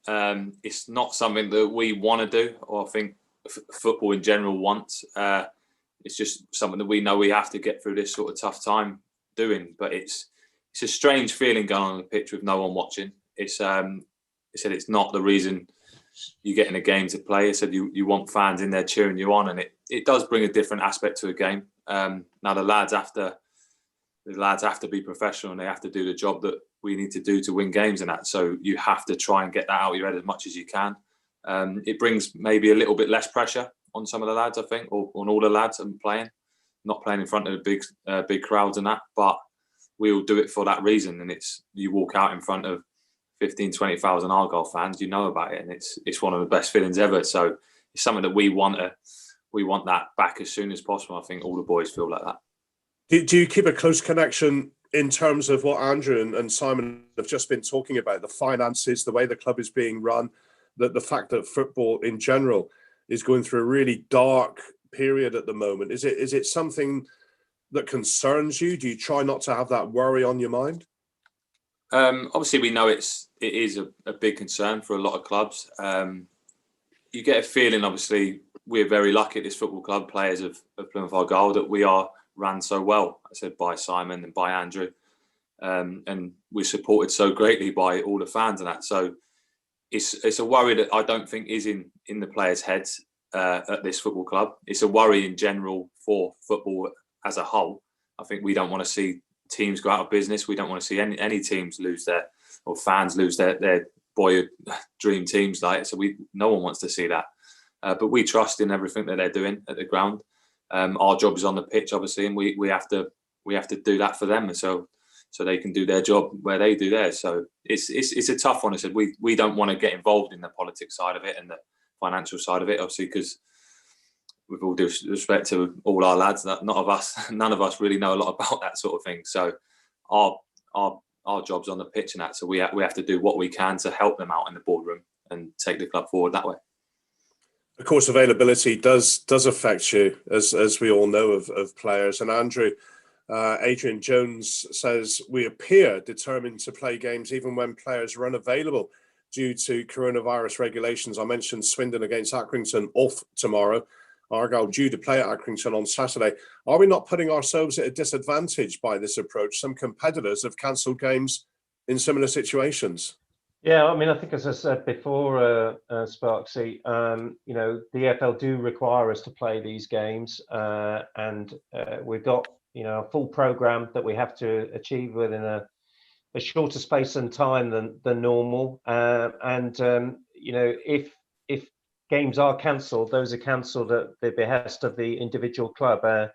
It's not something that we want to do, or I think football in general wants. It's just something that we know we have to get through this sort of tough time doing. But it's a strange feeling going on the pitch with no one watching. It said it's not the reason you get in a game to play. It said you want fans in there cheering you on, and it does bring a different aspect to a game. Now the lads have to be professional, and they have to do the job that we need to do to win games and that. So you have to try and get that out of your head as much as you can. It brings maybe a little bit less pressure on some of the lads, I think, or on all the lads not playing in front of the big crowds and that. But we all do it for that reason. And you walk out in front of 15, 20,000 Argyle fans, you know about it. And it's one of the best feelings ever. So it's something that we want that back as soon as possible. I think all the boys feel like that. Do you keep a close connection in terms of what Andrew and Simon have just been talking about, the finances, the way the club is being run, the fact that football in general is going through a really dark period at the moment? Is it something that concerns you? Do you try not to have that worry on your mind? Obviously, we know it is a big concern for a lot of clubs. You get a feeling, obviously, we're very lucky at this football club, players of Plymouth Argyle, that we are ran so well, I said, by Simon and by Andrew. and we're supported so greatly by all the fans and that. So it's a worry that I don't think is in the players' heads at this football club. It's a worry in general for football as a whole. I think we don't want to see teams go out of business. We don't want to see any teams lose or fans lose their boyhood dream teams. So no one wants to see that. But we trust in everything that they're doing at the ground. Our job is on the pitch, obviously, and we have to do that for them, and so they can do their job where they do theirs. So it's a tough one. I said we don't want to get involved in the politics side of it and the financial side of it, obviously, because with all due respect to all our lads, none of us really know a lot about that sort of thing. So our job's on the pitch and that. So we have to do what we can to help them out in the boardroom and take the club forward that way. Of course, availability does affect you, as we all know of players. And Andrew, Adrian Jones says, we appear determined to play games even when players are unavailable due to coronavirus regulations. I mentioned Swindon against Accrington off tomorrow. Argyle due to play at Accrington on Saturday. Are we not putting ourselves at a disadvantage by this approach? Some competitors have cancelled games in similar situations. Yeah, I mean, I think as I said before, Sparksy, the EFL do require us to play these games, and we've got a full programme that we have to achieve within a shorter space and time than normal. If games are cancelled, those are cancelled at the behest of the individual club.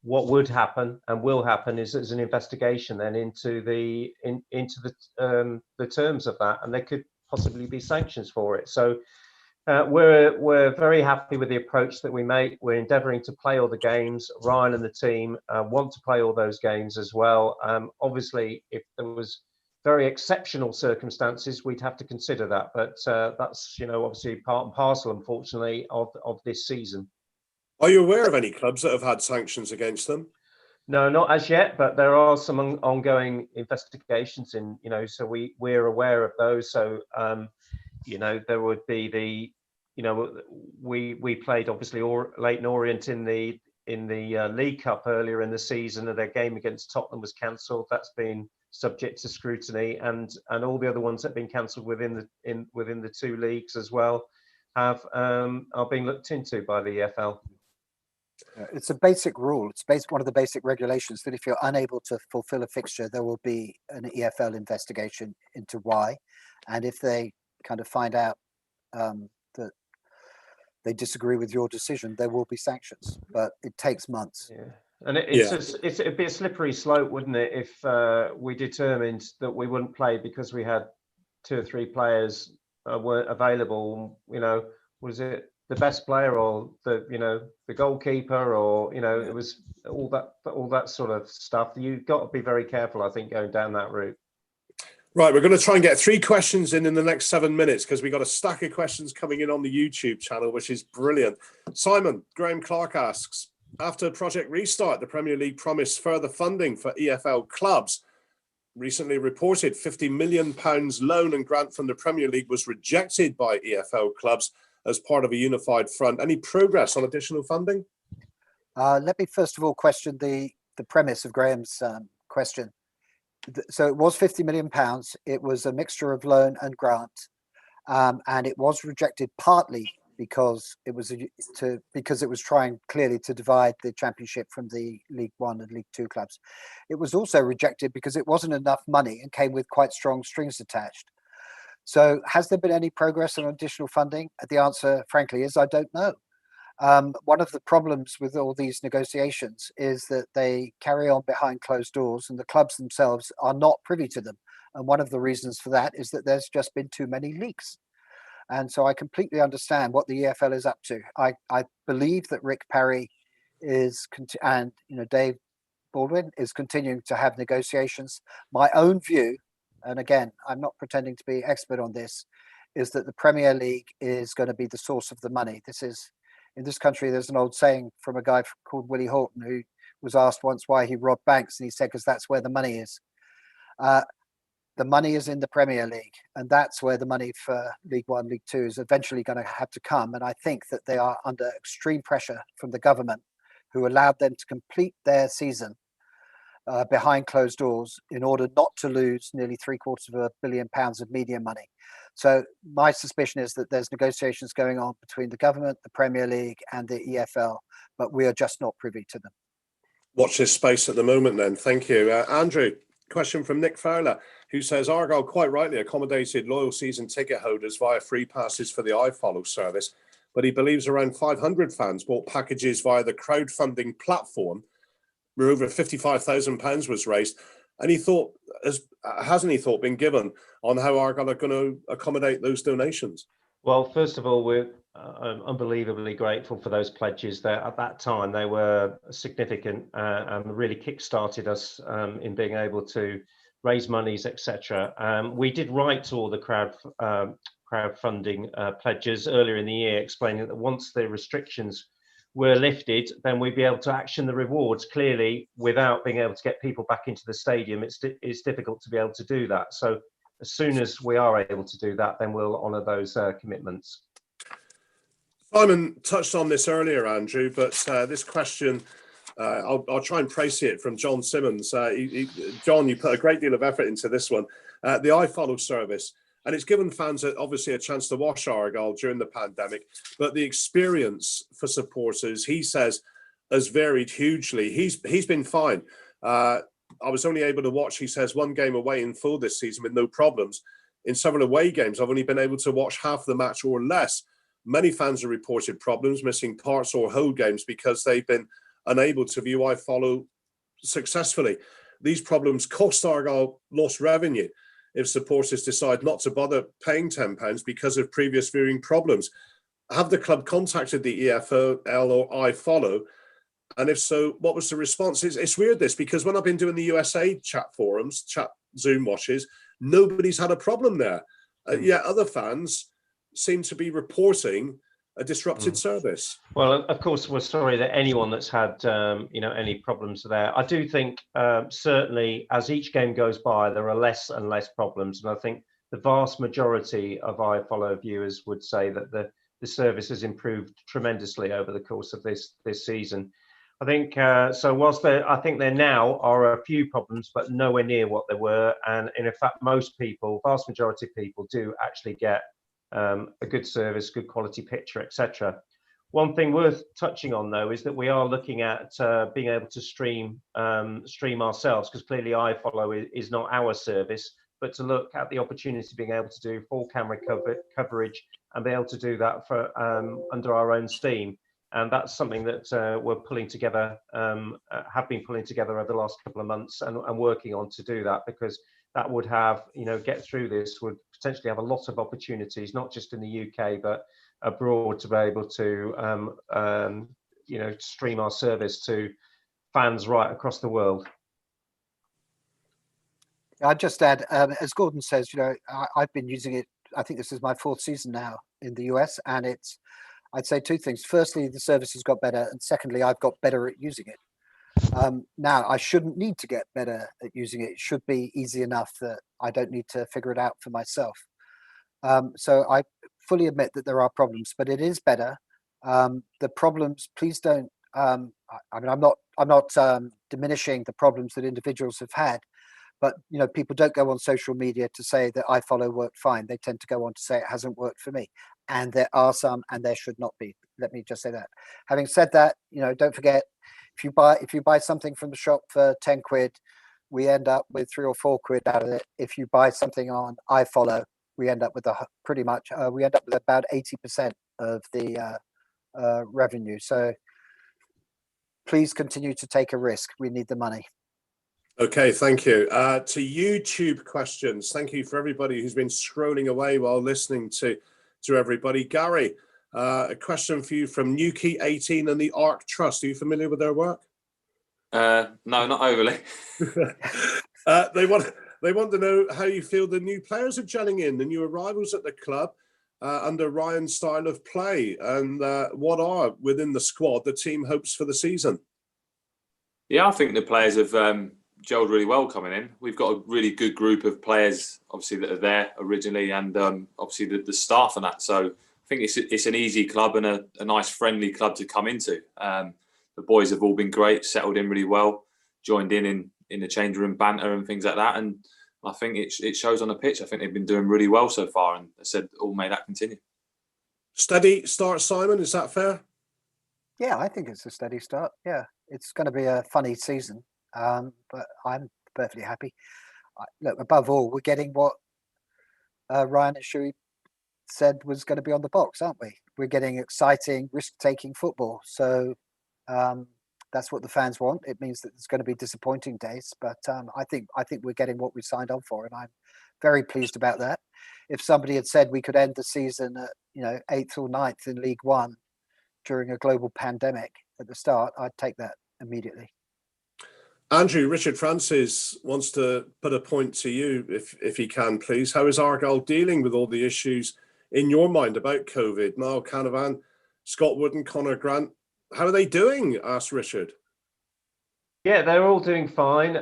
What would happen and will happen is an investigation then into the terms of that, and there could possibly be sanctions for it. So we're very happy with the approach that we make. We're endeavouring to play all the games. Ryan and the team want to play all those games as well. Obviously, if there was very exceptional circumstances, we'd have to consider that. But that's obviously part and parcel, unfortunately, of this season. Are you aware of any clubs that have had sanctions against them? No, not as yet, but there are some ongoing investigations so we're aware of those. So, there would be we played obviously Leyton Orient in the League Cup earlier in the season, and their game against Tottenham was cancelled. That's been subject to scrutiny, and all the other ones that have been cancelled within the two leagues as well are being looked into by the EFL. It's a basic rule. It's one of the basic regulations that if you're unable to fulfill a fixture, there will be an EFL investigation into why. And if they kind of find out that they disagree with your decision, there will be sanctions. But it takes months. Yeah. And it'd be a slippery slope, wouldn't it, if we determined that we wouldn't play because we had 2 or 3 players weren't available. Was it the best player or the goalkeeper, or it was all that sort of stuff. You've got to be very careful, I think, going down that route. Right, we're going to try and get 3 questions in the next 7 minutes because we've got a stack of questions coming in on the YouTube channel, which is brilliant. Simon Graham Clark asks, after Project Restart, the Premier League promised further funding for EFL clubs. Recently reported £50 million loan and grant from the Premier League was rejected by EFL clubs as part of a unified front. Any progress on additional funding? Let me first of all question the premise of Graham's question. So it was £50 million. It was a mixture of loan and grant, and it was rejected partly because it was trying clearly to divide the Championship from the League One and League Two clubs. It was also rejected because it wasn't enough money and came with quite strong strings attached. So has there been any progress on additional funding? The answer, frankly, is I don't know. One of the problems with all these negotiations is that they carry on behind closed doors and the clubs themselves are not privy to them. And one of the reasons for that is that there's just been too many leaks. And so I completely understand what the EFL is up to. I believe that Rick Parry and Dave Baldwin is continuing to have negotiations. My own view, and again, I'm not pretending to be expert on this, is that the Premier League is going to be the source of the money. In this country, there's an old saying from a guy called Willie Horton, who was asked once why he robbed banks, and he said, because that's where the money is. The money is in the Premier League, and that's where the money for League One, League Two is eventually going to have to come. And I think that they are under extreme pressure from the government, who allowed them to complete their season behind closed doors in order not to lose nearly £750 million of media money. So my suspicion is that there's negotiations going on between the government, the Premier League and the EFL, but we are just not privy to them. Watch this space at the moment then. Thank you. Andrew, question from Nick Fowler, who says Argyle quite rightly accommodated loyal season ticket holders via free passes for the iFollow service, but he believes around 500 fans bought packages via the crowdfunding platform where over £55,000 was raised. And he thought, hasn't he thought been given on how Argyle are going to accommodate those donations? Well, first of all, we're unbelievably grateful for those pledges. That at that time they were significant and really kick-started us in being able to raise monies, etc. We did write to all the crowdfunding pledges earlier in the year, explaining that once the restrictions were lifted, then we'd be able to action the rewards. Clearly, without being able to get people back into the stadium, it's difficult to be able to do that. So as soon as we are able to do that, then we'll honour those commitments. Simon touched on this earlier, Andrew, but this question, I'll try and praise it from John Simmons. John, you put a great deal of effort into this one. The iFollow service, and it's given fans obviously a chance to watch Argyle during the pandemic, but the experience for supporters, he says, has varied hugely. He's been fine. I was only able to watch, he says, one game away in full this season with no problems. In several away games, I've only been able to watch half the match or less. Many fans have reported problems, missing parts or whole games because they've been unable to view iFollow successfully. These problems cost Argyle lost revenue if supporters decide not to bother paying £10 because of previous viewing problems. Have the club contacted the EFL or iFollow? And if so, what was the response? It's weird this, because when I've been doing the USA chat forums, chat Zoom watches, nobody's had a problem there. Yet other fans seem to be reporting a disrupted service. Well, of course, we're sorry that anyone that's had any problems there. I do think certainly as each game goes by, there are less and less problems, and I think the vast majority of iFollow viewers would say that the service has improved tremendously over the course of this season. I think so. Whilst I think there now are a few problems, but nowhere near what there were, and in fact, most people, vast majority of people, do actually get a good service, good quality picture, etc. One thing worth touching on, though, is that we are looking at being able to stream ourselves, because clearly iFollow is not our service, but to look at the opportunity of being able to do full camera coverage and be able to do that for under our own steam. And that's something that we're pulling together, have been pulling together over the last couple of months and working on to do that, because that would have, get through this, would potentially have a lot of opportunities, not just in the UK, but abroad, to be able to, stream our service to fans right across the world. I'd just add, as Gordon says, I've been using it. I think this is my 4th season now in the US, and I'd say 2 things. Firstly, the service has got better, and secondly, I've got better at using it. Now, I shouldn't need to get better at using it. It should be easy enough that I don't need to figure it out for myself. So I fully admit that there are problems, but it is better. The problems, please don't. I'm not diminishing the problems that individuals have had, but people don't go on social media to say that iFollow worked fine. They tend to go on to say it hasn't worked for me, and there are some, and there should not be. Let me just say that. Having said that, don't forget, if you buy something from the shop for 10 quid, we end up with 3 or 4 quid out of it. If you buy something on iFollow, we end up with about 80% of the revenue. So please continue to take a risk. We need the money. Okay, thank you. To YouTube questions, thank you for everybody who's been scrolling away while listening to everybody. Gary, a question for you from Newquay 18 and the Arc Trust. Are you familiar with their work? No, not overly. They want to know how you feel the new players are gelling in, the new arrivals at the club under Ryan's style of play, and what are, within the squad, the team hopes for the season? Yeah, I think the players have gelled really well coming in. We've got a really good group of players, obviously, that are there originally, and obviously the staff and that. So I think it's an easy club and a nice friendly club to come into. The boys have all been great, settled in really well, joined in in the change room banter and things like that. And I think it shows on the pitch. I think they've been doing really well so far, and I said, all may that continue. Steady start, Simon. Is that fair? Yeah, I think it's a steady start. Yeah, it's going to be a funny season, but I'm perfectly happy. Look, above all, we're getting what Ryan and Shuey said was going to be on the box, aren't we? We're getting exciting, risk-taking football. So that's what the fans want. It means that there's going to be disappointing days, but I think we're getting what we signed on for, and I'm very pleased about that. If somebody had said we could end the season at 8th or 9th in League One during a global pandemic at the start, I'd take that immediately. Andrew, Richard Francis wants to put a point to you, if he can, please. How is Argyle dealing with all the issues in your mind about COVID? Niall Canavan, Scott Wood and Conor Grant, how are they doing? Asked Richard. Yeah, they're all doing fine.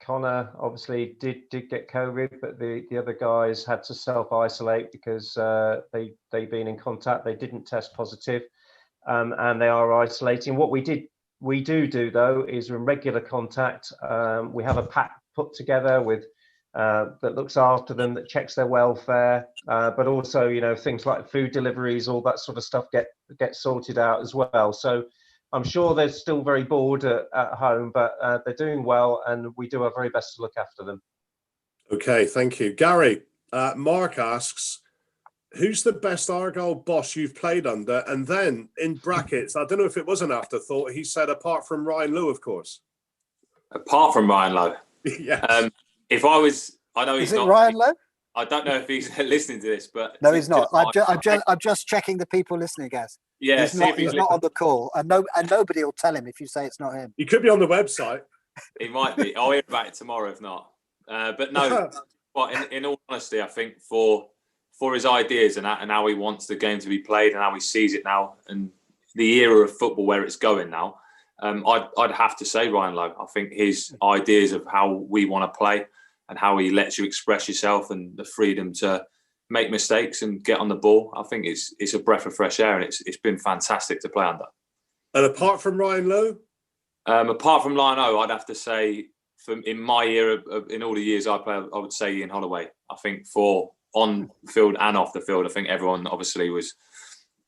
Connor obviously did get COVID, but the other guys had to self-isolate because they've been in contact. They didn't test positive, and they are isolating. What we do though is we're in regular contact. We have a pack put together with that looks after them, that checks their welfare, but also things like food deliveries, all that sort of stuff get sorted out as well. So I'm sure they're still very bored at home, but they're doing well, and we do our very best to look after them. Okay, thank you. Gary, Mark asks, who's the best Argyle boss you've played under? And then in brackets, I don't know if it was an afterthought, he said, apart from Ryan Lowe, of course. Apart from Ryan Lowe? Yes. If I was, I know he's not. Is it Ryan Lowe? I don't know if he's listening to this, but no, he's not. I'm just checking the people listening, guys. Yeah, he's not on the call, and nobody will tell him if you say it's not him. He could be on the website. He might be. I'll hear about it tomorrow if not. But no, but in all honesty, I think for his ideas and how he wants the game to be played and how he sees it now, and the era of football where it's going now, I'd have to say Ryan Lowe. I think his ideas of how we want to play and how he lets you express yourself and the freedom to make mistakes and get on the ball, I think it's a breath of fresh air, and it's been fantastic to play under. And apart from Ryan Lowe? Apart from Ryan Lowe, I'd have to say, in my era, in all the years I played, I would say Ian Holloway. I think for on the field and off the field, I think everyone obviously was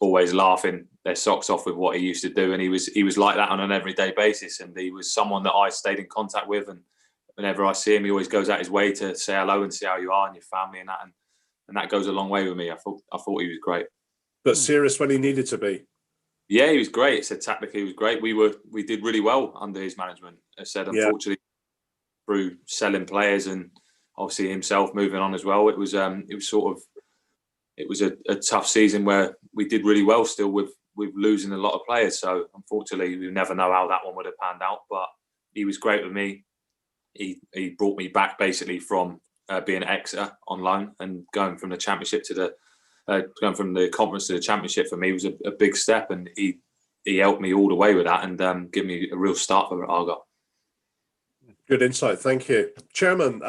always laughing their socks off with what he used to do, and he was like that on an everyday basis, and he was someone that I stayed in contact with, and whenever I see him, he always goes out his way to say hello and see how you are and your family and that, and that goes a long way with me. I thought he was great. But serious when he needed to be. Yeah, he was great. I said tactically he was great. We did really well under his management. I said, unfortunately, through selling players and obviously himself moving on as well, it was a tough season where we did really well still with losing a lot of players. So unfortunately, we never know how that one would have panned out. But he was great with me. He brought me back basically from being at Exeter on loan, and going from the Championship to going from the Conference to the Championship for me was a big step, and he helped me all the way with that and give me a real start for Argyle. Good insight, thank you. Chairman,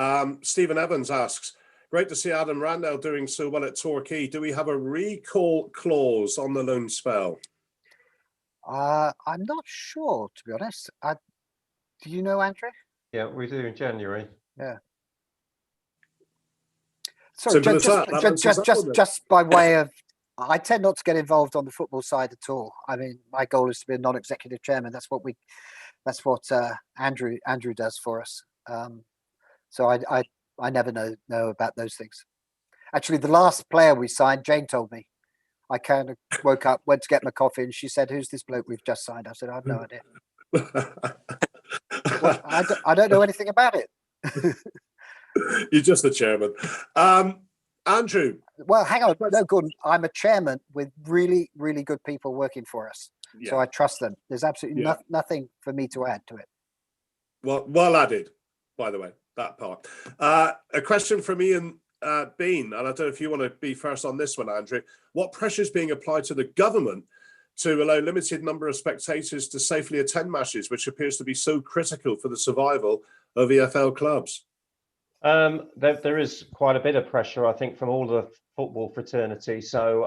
Stephen Evans asks, great to see Adam Randell doing so well at Torquay. Do we have a recall clause on the loan spell? I'm not sure, to be honest. Do you know, Andrew? Yeah, we do in January. Yeah. Sorry, just just by way of, I tend not to get involved on the football side at all. I mean, my goal is to be a non-executive chairman. That's what Andrew does for us. So I never know about those things. Actually, the last player we signed, Jane told me. I kind of woke up, went to get my coffee, and she said, "Who's this bloke we've just signed?" I said, "I have no idea." Well, I don't know anything about it. You're just the chairman. Andrew. Well, hang on. No, Gordon, I'm a chairman with really, really good people working for us. Yeah. So I trust them. There's absolutely nothing for me to add to it. Well added, by the way, that part. A question from Ian Bean, and I don't know if you want to be first on this one, Andrew. What pressure is being applied to the government to allow limited number of spectators to safely attend matches, which appears to be so critical for the survival of EFL clubs? There is quite a bit of pressure, I think, from all the football fraternity. So,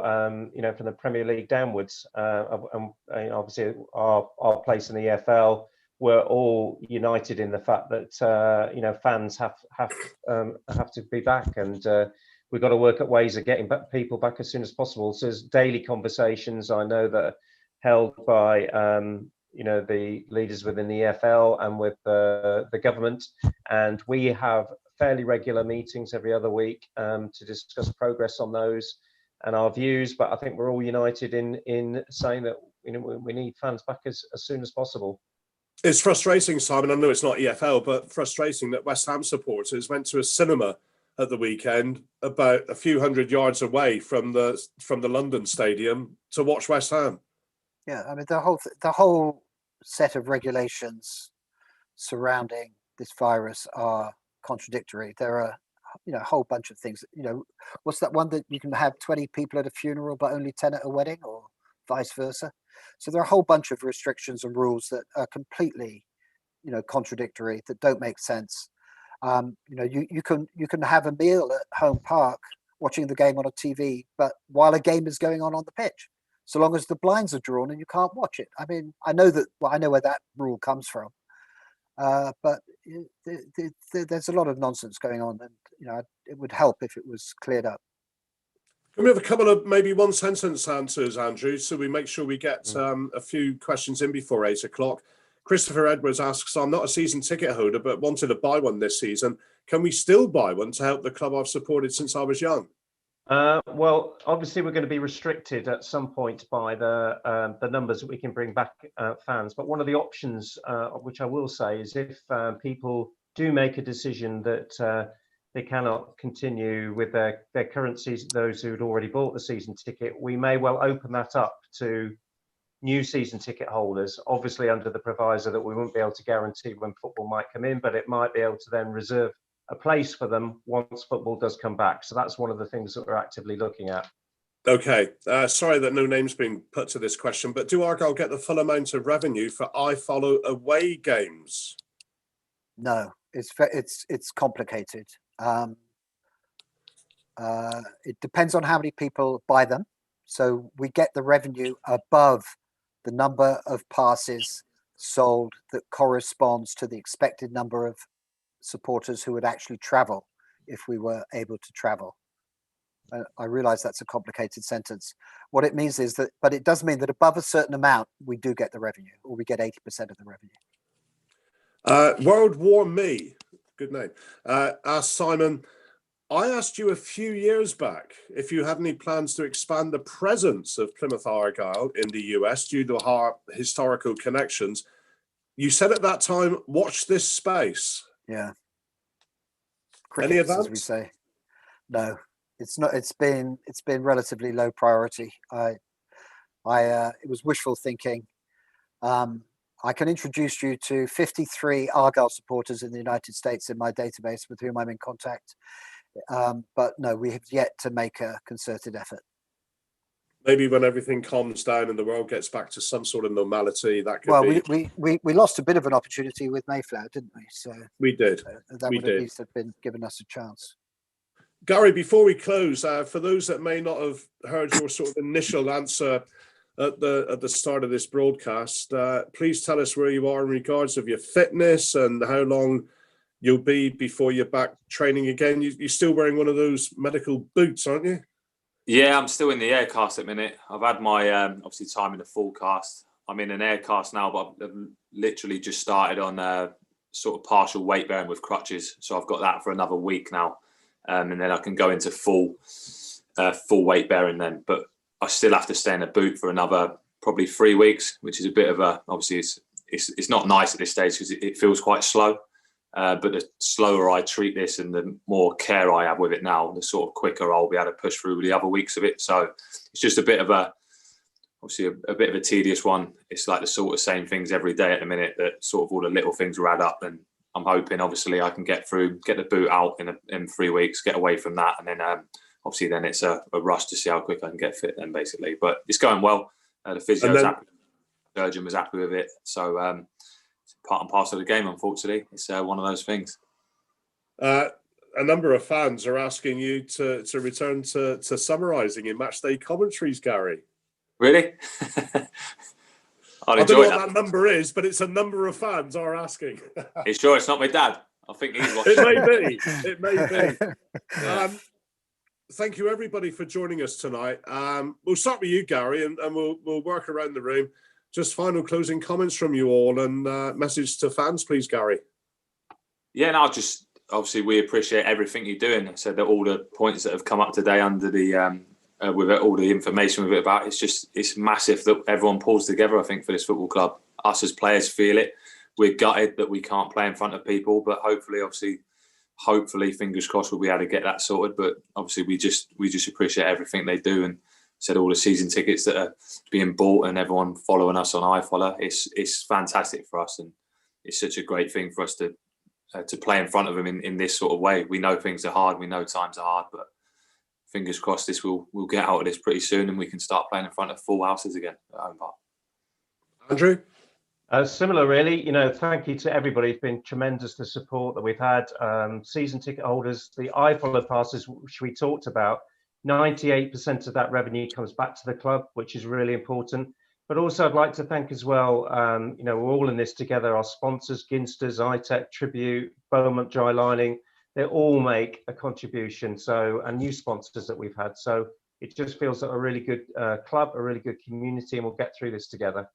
from the Premier League downwards, and obviously our place in the EFL, we're all united in the fact that fans have to be back, and we've got to work at ways of getting people back as soon as possible. So there's daily conversations I know that are held by the leaders within the EFL and with the government, and we have fairly regular meetings every other week to discuss progress on those and our views. But I think we're all united in saying that we need fans back as soon as possible. It's frustrating, Simon. I know it's not EFL, but frustrating that West Ham supporters went to a cinema at the weekend about a few hundred yards away from the London stadium to watch West Ham. Yeah, I mean the whole set of regulations surrounding this virus are contradictory. There are a whole bunch of things. What's that one that you can have 20 people at a funeral but only 10 at a wedding, or vice versa? So there are a whole bunch of restrictions and rules that are completely contradictory, that don't make sense. You can have a meal at home park watching the game on a TV, but while a game is going on the pitch, so long as the blinds are drawn and you can't watch it. I mean, I know where that rule comes from, but there's a lot of nonsense going on, and it would help if it was cleared up. Can we have a couple of maybe one sentence answers, Andrew, so we make sure we get a few questions in before 8 o'clock? Christopher Edwards asks, I'm not a season ticket holder, but wanted to buy one this season. Can we still buy one to help the club I've supported since I was young? Well, obviously we're going to be restricted at some point by the numbers that we can bring back fans. But one of the options, which I will say, is if people do make a decision that they cannot continue with their current season, those who had already bought the season ticket, we may well open that up to new season ticket holders, obviously under the proviso that we won't be able to guarantee when football might come in, but it might be able to then reserve a place for them once football does come back. So that's one of the things that we're actively looking at. Okay, sorry that no name's been put to this question, but do Argyle get the full amount of revenue for iFollow away games? No, it's complicated. It depends on how many people buy them. So we get the revenue above the number of passes sold that corresponds to the expected number of supporters who would actually travel if we were able to travel. I realize that's a complicated sentence. What it means is that, but it does mean that above a certain amount, we do get the revenue, or we get 80% of the revenue. World War Me, good name, asked Simon, I asked you a few years back if you had any plans to expand the presence of Plymouth Argyle in the US due to our historical connections. You said at that time, watch this space. Yeah. Any Crickets, advance? as we say. No, it's not. It's been relatively low priority. It was wishful thinking. I can introduce you to 53 Argyle supporters in the United States in my database with whom I'm in contact. But no, we have yet to make a concerted effort. Maybe when everything calms down and the world gets back to some sort of normality, that could be. Well, we lost a bit of an opportunity with Mayflower, didn't we? So we did. That would at least have been given us a chance. Gary, before we close, for those that may not have heard your sort of initial answer at the start of this broadcast, please tell us where you are in regards of your fitness and how long you'll be before you're back training again. You're still wearing one of those medical boots, aren't you? Yeah, I'm still in the air cast at the minute. I've had my obviously time in the full cast. I'm in an air cast now, but I've literally just started on sort of partial weight bearing with crutches. So I've got that for another week now, and then I can go into full weight bearing then. But I still have to stay in a boot for another probably 3 weeks, which is a bit of obviously it's not nice at this stage because it feels quite slow. But the slower I treat this and the more care I have with it now, the sort of quicker I'll be able to push through the other weeks of it. So it's just a bit of a bit of a tedious one. It's like the sort of same things every day at the minute that sort of all the little things will add up. And I'm hoping obviously I can get the boot out in 3 weeks, get away from that. And then obviously then it's a rush to see how quick I can get fit then basically. But it's going well. The physio's happy. The surgeon was happy with it. So part and parcel of the game, unfortunately. It's one of those things. A number of fans are asking you to return to summarising in Matchday commentaries, Gary. Really? I'll I don't know enjoy what that number is, but it's a number of fans are asking. You sure it's not my dad? I think he's watching. It may be. It may be. Thank you, everybody, for joining us tonight. We'll start with you, Gary, and we'll work around the room. Just final closing comments from you all, and message to fans, please, Gary. Yeah, no, just obviously we appreciate everything you're doing. I said that all the points that have come up today under the with all the information with it about, it's massive that everyone pulls together. I think for this football club, us as players feel it. We're gutted that we can't play in front of people, but hopefully, fingers crossed, we'll be able to get that sorted. But obviously, we just appreciate everything they do, and said all the season tickets that are being bought and everyone following us on iFollow. It's fantastic for us, and it's such a great thing for us to play in front of them in this sort of way. We know things are hard, we know times are hard, but fingers crossed we'll get out of this pretty soon and we can start playing in front of full houses again at home park. Andrew? Similar, really. Thank you to everybody. It's been tremendous, the support that we've had. Season ticket holders, the iFollow passes, which we talked about, 98% of that revenue comes back to the club, which is really important. But also I'd like to thank as well, we're all in this together, our sponsors, Ginsters, iTech, Tribute, Beaumont Dry Lining, they all make a contribution. And new sponsors that we've had. So it just feels like a really good club, a really good community, and we'll get through this together.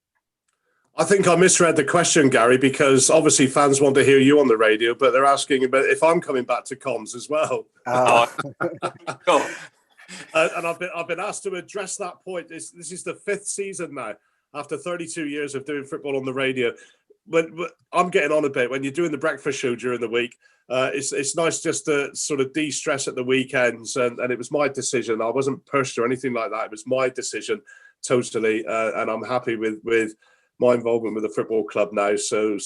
I think I misread the question, Gary, because obviously fans want to hear you on the radio, but they're asking about if I'm coming back to comms as well. Cool. And I've been asked to address that point. This is the 5th season now, after 32 years of doing football on the radio. But I'm getting on a bit. When you're doing the breakfast show during the week, it's nice just to sort of de-stress at the weekends. And it was my decision. I wasn't pushed or anything like that. It was my decision totally. And I'm happy with my involvement with the football club now. So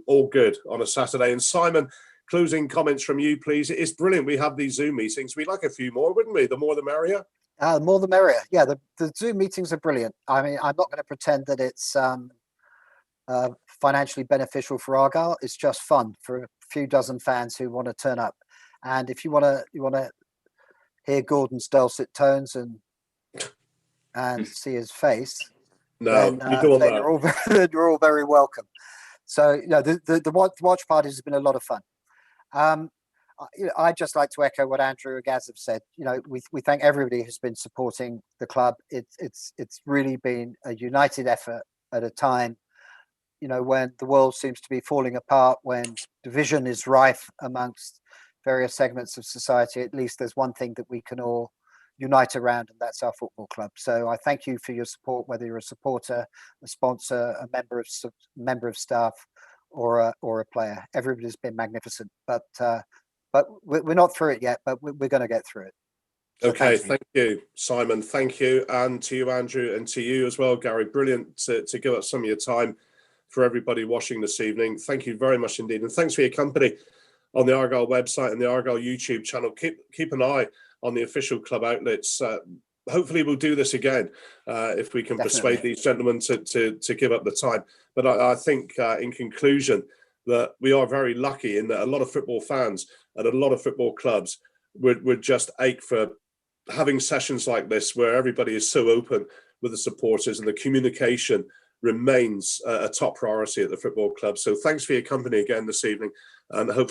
all good on a Saturday. And Simon, closing comments from you, please. It's brilliant. We have these Zoom meetings. We'd like a few more, wouldn't we? The more the merrier. The more the merrier. Yeah, the Zoom meetings are brilliant. I mean, I'm not going to pretend that it's financially beneficial for Argyle. It's just fun for a few dozen fans who want to turn up. And if you want to hear Gordon's dulcet tones and see his face, no, then, you don't want that. You're all very welcome. So the watch parties has been a lot of fun. I'd just like to echo what Andrew and Gaz have said. We thank everybody who's been supporting the club. It's really been a united effort at a time, when the world seems to be falling apart, when division is rife amongst various segments of society. At least there's one thing that we can all unite around, and that's our football club. So I thank you for your support, whether you're a supporter, a sponsor, a member of staff, or a player. Everybody's been magnificent, but we're not through it yet, but we're going to get through it. So okay, thank you, Simon. Thank you, and to you, Andrew, and to you as well, Gary. Brilliant to give us some of your time for everybody watching this evening. Thank you very much indeed, and thanks for your company on the Argyle website and the Argyle YouTube channel. Keep an eye on the official club outlets. Hopefully we'll do this again if we can persuade these gentlemen to give up the time. But I think in conclusion that we are very lucky in that a lot of football fans and a lot of football clubs would just ache for having sessions like this where everybody is so open with the supporters and the communication remains a top priority at the football club. So thanks for your company again this evening, and hopefully